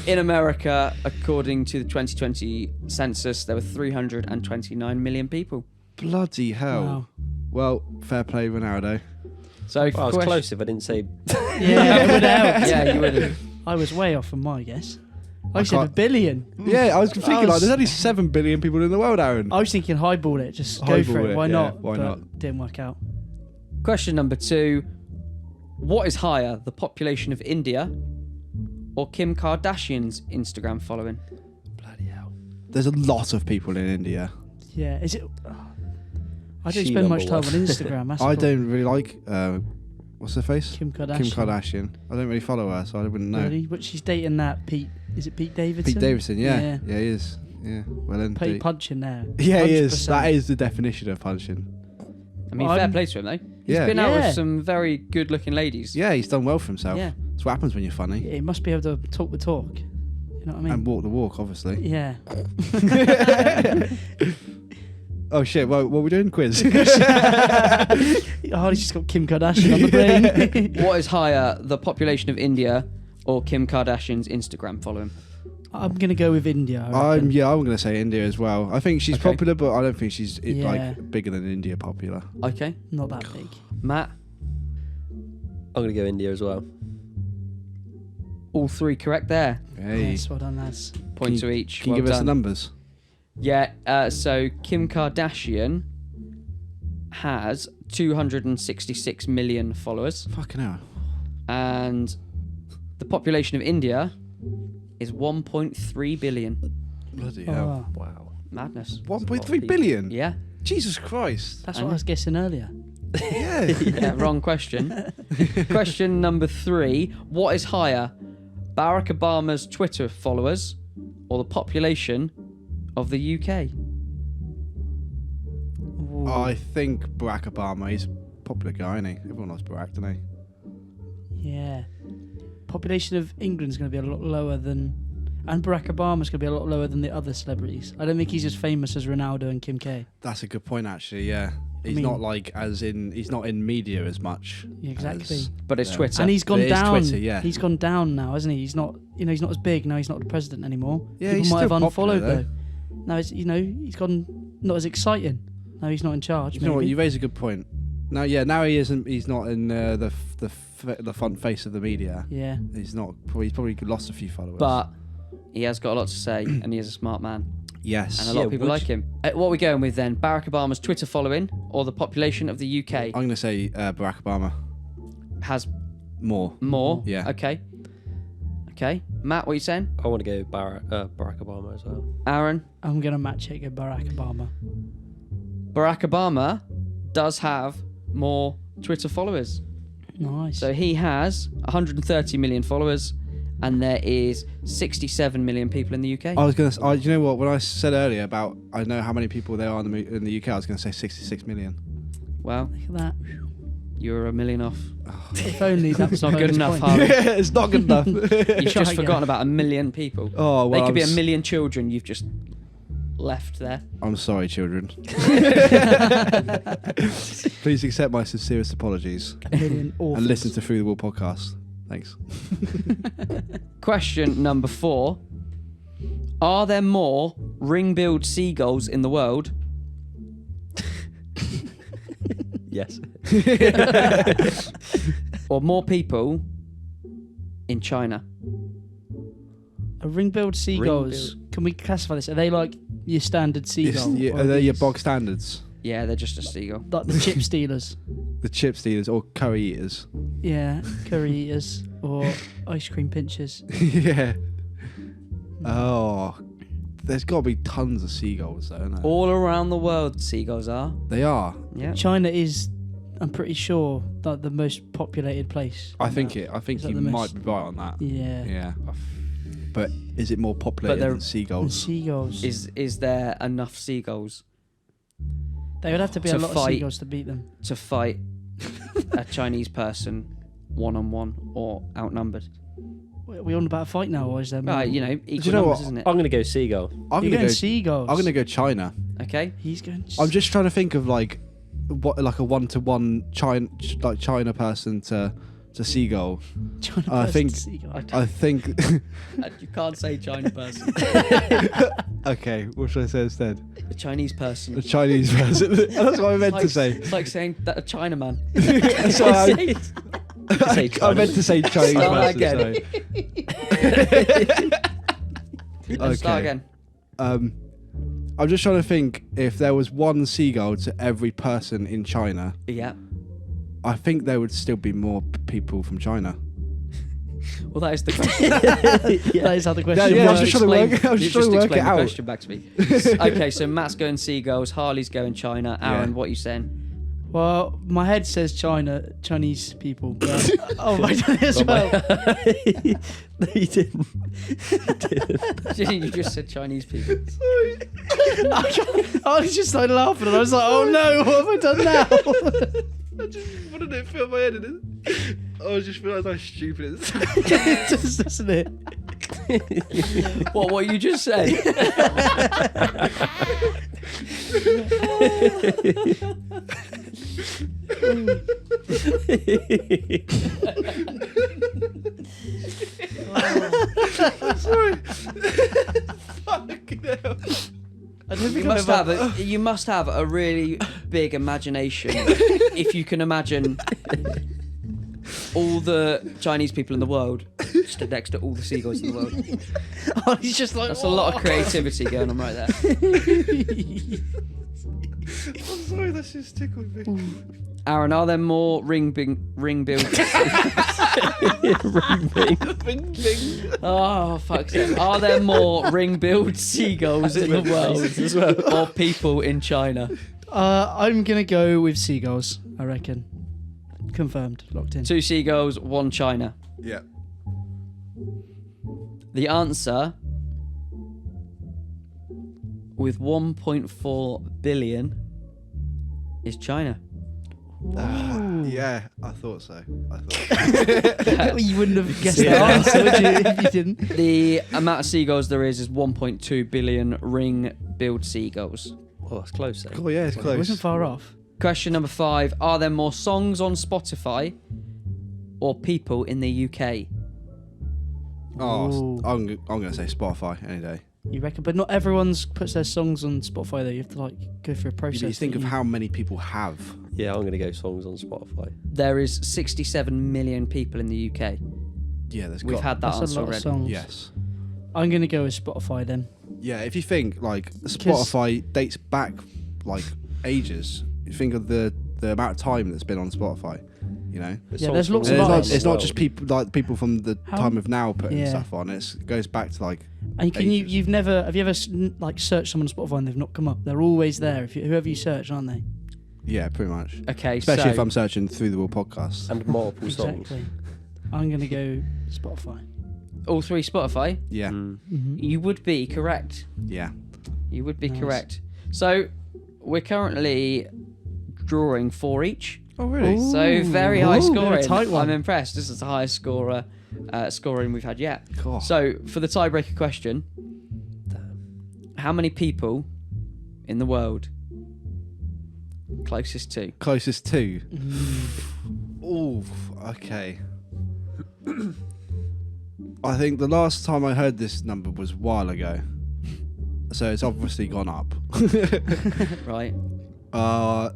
In America, according to the 2020 census, there were 329 million people. Bloody hell. Wow. Well, fair play, Ronaldo. So Well, I was question- close if I didn't say. Yeah, it would help. Yeah, you would have. I was way off from my guess. I I said can't- 1 billion. Yeah, I was thinking was- like there's only 7 billion people in the world, Aaron. I was thinking highball it, just go for Highball it. it, Why yeah, not? why But not? Didn't work out. Question number 2. What is higher, the population of India or Kim Kardashian's Instagram following? Bloody hell. There's a lot of people in India. Yeah, is it? I don't She spend much number time one. on Instagram. That's I the don't really like what's her face? Kim Kardashian. Kim Kardashian. I don't really follow her, so I wouldn't know. Really? But she's dating that Pete. Is it Pete Davidson? Pete Davidson, yeah. Yeah. Yeah, he is. Yeah, well Pete indeed. punching there. Yeah, he is. 100%. That is the definition of punching. I mean, Well, fair I'm- play to him, though. He's Yeah. been out Yeah. with some very good-looking ladies. Yeah, he's done well for himself. Yeah. That's what happens when you're funny. Yeah, he must be able to talk the talk. You know what I mean? And walk the walk, obviously. Yeah. Oh shit, well, what are we doing? Quiz. Harley's just got Kim Kardashian on the brain. What is higher, the population of India or Kim Kardashian's Instagram following? I'm gonna go with India. I reckon. I'm gonna say India as well. I think she's Okay. popular, but I don't think she's Yeah. like bigger than India popular. Okay. Not that big. Matt, I'm going to go India as well. all 3 correct there. Hey, Yes, well done, lads. Point Can to each. can you Well give us the done. numbers? Yeah, so Kim Kardashian has 266 million followers, Fucking hell. and the population of India is 1.3 billion. Bloody Oh, hell. wow. Wow. Madness. 1.3 billion? Yeah. Jesus Christ. That's what I was guessing earlier. Yeah. Yeah, wrong question. Question number 3. What is higher, Barack Obama's Twitter followers or the population of the UK? Ooh. I think Barack Obama, he's a popular guy, isn't he? Everyone loves Barack, doesn't he? Yeah. Population of England's going to be a lot lower than... And Barack Obama's going to be a lot lower than the other celebrities. I don't think he's as famous as Ronaldo and Kim K. That's a good point, actually, yeah. He's mean- not like, he's not in media as much. Yeah, exactly. as- But it's Yeah. Twitter. And he's gone It is down. Twitter, yeah. He's gone down now, hasn't he? He's not, he's not as big now. He's not the president anymore. Yeah, People he's might have still popular, unfollowed though. Now it's, he's gone not as exciting. Now he's not in charge. You know what? maybe. You raise a good point. Now he isn't. He's not in the front face of the media. Yeah. He's not. He's probably lost a few followers. But he has got a lot to say, and he is a smart man, yes, and a lot Yeah, of people would like him. What are we going with then? Barack Obama's Twitter following or the population of the UK I'm gonna say Barack Obama has more. more? Yeah. Okay. Matt, what are you saying? I want to go Barack Obama as well. Aaron? I'm going to match it with Barack Obama. Barack Obama does have more Twitter followers. Nice. So he has 130 million followers, and there is 67 million people in the UK. I was gonna. You know what? When I said earlier about I know how many people there are in the UK, I was gonna say 66 million. Well, Look at that. you're a million off. If only that was It's not good bonus enough, point. Harley. It's not good enough. You've Try just again. forgotten about a million people. Oh well. They could be a million children you've just left there. I'm sorry, children. Please accept my sincerest apologies A million orphans. and listen to Through the Wall podcast. Thanks. Question number 4. Are there more ring-billed seagulls in the world? Yes. Or more people in China? A ring-billed seagulls. Can we classify this? Are they like your standard seagull? Or Are they your these- bog standards? Yeah, they're just a seagull. Like the chip stealers? The chip stealers or curry eaters? Yeah, curry eaters or ice cream pinchers. Yeah. Oh, there's got to be tons of seagulls, though, isn't there? All around the world, seagulls are. They are. Yeah. China is, I'm pretty sure, like the most populated place. I think it. I think Is that you the might most- be right on that. Yeah. Yeah. But is it more populated they're- than And seagulls? seagulls. Is there enough seagulls They would have to be to a lot of fight- seagulls to beat them. to fight a Chinese person one-on-one or outnumbered? Are we on about a fight now, or is there more? Right, equal you know numbers, what? isn't it? I'm going to go Seagull. I'm You're gonna going go. seagulls. I'm gonna go China. Okay. He's going. I'm just trying to think of like what like a one-to-one China person to Seagull. China I person think- to Seagull. I think. You can't say China person. Okay, what should I say instead? A Chinese person. A Chinese person. That's what I meant to say. It's like saying that a Chinaman. So I meant to say Chinese Start person. again. Okay. Start again. I'm just trying to think if there was one seagull to every person in China, Yeah. I think there would still be more people from China. Well, that is the question. That is how the question Yeah, I works. was just trying to work- I was You just trying to work explained it the out. question back to me. Okay, so Matt's going seagulls, Harley's going China. Aaron, Yeah. what are you saying? Well, my head says Chinese people. But oh, I done it as well. No, you didn't. You just said Chinese people. I was just like laughing, and I was like, "Oh no, what have I done now?" I just wanted to fill my head in it. I just realised how stupid it is. It does, doesn't it? What you just said? Sorry. Fucking hell. I don't think You must have a really big imagination if you can imagine all the Chinese people in the world stood next to all the seagulls in the world. Oh, he's just like, That's a lot of creativity going on right there. I'm sorry, that's just tickled me. Aaron, are there more ring build? Oh fuck's sake! Are there more ring build seagulls in the world as well, or people in China? I'm gonna go with seagulls. I reckon. Confirmed. Locked in. 2 seagulls, 1 China. Yeah. The answer, with 1.4 billion, is China. Yeah, I thought so. You wouldn't have guessed Yeah. that answer, would you, if you didn't? The amount of seagulls there is 1.2 billion ring-billed seagulls. Oh, that's close then. Oh yeah, it's It close. wasn't far off. Question number 5. Are there more songs on Spotify or people in the UK? Oh, Ooh. I'm gonna say Spotify any day. You reckon? But not everyone's puts their songs on Spotify though. You have to like go through a process. You think of don't you? how many people have. Yeah, I'm going to go songs on Spotify. There is 67 million people in the UK. Yeah, there's We've got. had that That's answer a lot already. of songs. Yes. I'm gonna go with Spotify then. Yeah, if you think like Spotify dates back like ages, you think of the amount of time that's been on Spotify. You know. Yeah, there's lots And of it's not, artists. it's not just people from the How- time of now putting Yeah. stuff on. It goes back to like. And have you ages. ever like searched someone on Spotify and they've not come up? They're always there. Whoever you search, aren't they? Yeah, pretty much. Okay, Especially if so I'm searching through the Wall podcast. And multiple songs. Exactly. I'm gonna go Spotify. all 3 Spotify. Yeah, Mm. Mm-hmm. You would be correct. yeah. You would be Nice. correct. So we're currently drawing 4 each. Oh really? Ooh. So very high Ooh, bit of a scoring. tight one. I'm impressed. This is the highest scoring we've had yet. Cool. So for the tiebreaker question, how many people in the world closest to? Closest to. Mm-hmm. Ooh, okay. I think the last time I heard this number was a while ago. So it's obviously gone up. Right.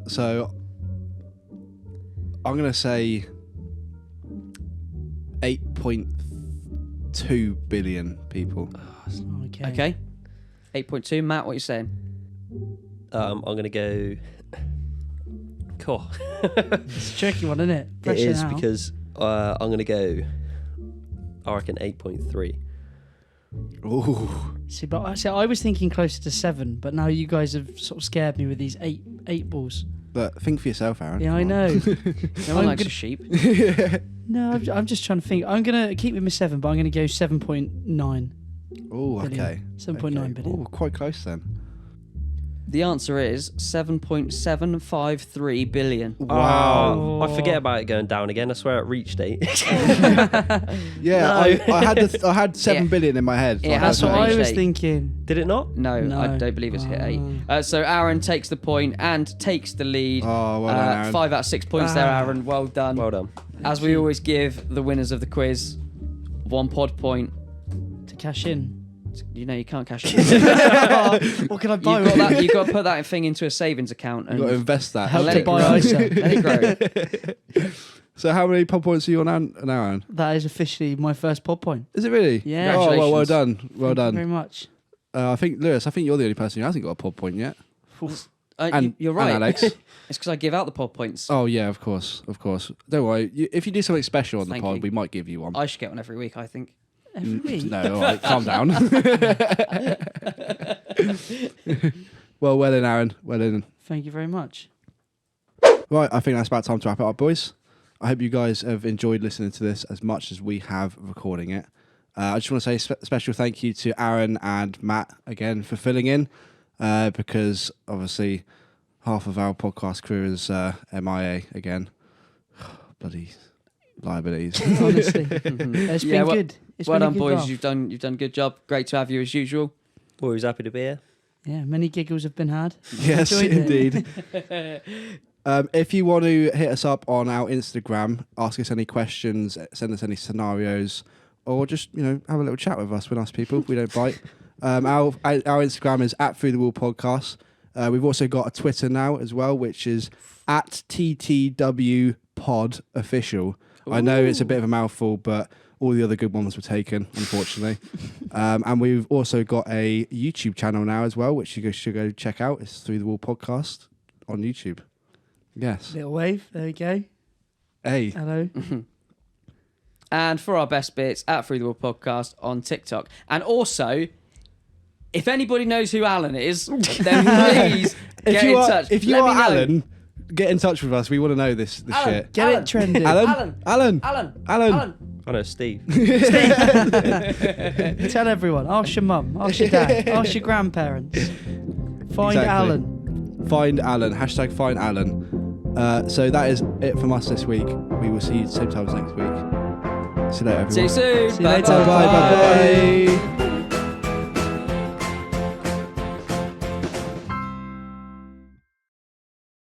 So I'm going to say 8.2 billion people. Okay. Okay. 8.2. Matt, what are you saying? I'm going to go... Cool. It's a tricky one, isn't it? It Pressure is now. because I'm going to go... I reckon 8.3. Ooh. See, I was thinking closer to 7, but now you guys have sort of scared me with these eight balls. But think for yourself, Aaron. Yeah, I Come on. know. No one I'm likes gonna- a sheep. No, I'm just trying to think. I'm gonna keep with my 7, but I'm gonna go 7.9. Oh, Billion. okay. 7.9 okay. billion. Oh, quite close then. The answer is 7.753 billion. Wow. I forget about it going down again. I swear it reached 8. Yeah, I had 7 Yeah. billion in my head. Yeah, That's what I was Eight. thinking. Did it not? No, No. I don't believe it's hit 8. So Aaron takes the point and takes the lead. Oh, well done, Aaron. 5 out of 6 points there, Aaron. Well done. Well done. As we always give the winners of the quiz 1 pod point. To cash in. You know you can't cash it. What can I buy? You've got to put that thing into a savings account and You've got to invest that. Help let to it buy grow. ISA. Let it grow. So how many pod points are you on an Aaron? That is officially my first pod point. Is it really? Yeah. Oh, well Congratulations. done. Well Thank you very done. much. I think, Lewis, you're the only person who hasn't got a pod point yet. You're right. And Alex. It's because I give out the pod points. Oh, yeah, of course. Don't worry. If you do something special on the Thank pod, you. we might give you one. I should get one every week, I think. Every week. No, all right, calm down. Well in, Aaron. Well in. Thank you very much. Right, I think that's about time to wrap it up, boys. I hope you guys have enjoyed listening to this as much as we have recording it. I just want to say a special thank you to Aaron and Matt again for filling in, because obviously half of our podcast crew is MIA again. Bloody liabilities. Honestly. It's been good. It's Well been a done, good boys. laugh. You've done a good job. Great to have you as usual. Always happy to be here. Yeah, many giggles have been had. Yes, Enjoyed it. indeed. If you want to hit us up on our Instagram, ask us any questions, send us any scenarios, or just have a little chat with us. We're nice people. We don't bite. Our Instagram is @ThroughTheWallPodcast. We've also got a Twitter now as well, which is @TTWPodOfficial. I know it's a bit of a mouthful, but all the other good ones were taken, unfortunately. And we've also got a YouTube channel now as well, which you guys should go check out. It's Through the Wall Podcast on YouTube. Yes. Little wave. There we go. Hey. Hello. And for our best bits, @Through the Wall Podcast on TikTok. And also, if anybody knows who Alan is, then please get in touch. If you Let are me know. Alan, get in touch with us. We want to know this Alan, shit. Get Alan. it trending. Alan? Alan. Alan. I know Steve. Tell everyone. Ask your mum. Ask your dad. Ask your grandparents. Find Exactly. Alan. Find Alan. #find Alan. So that is it from us this week. We will see you same time as next week. See you later, everyone. See you soon. See you later. Bye.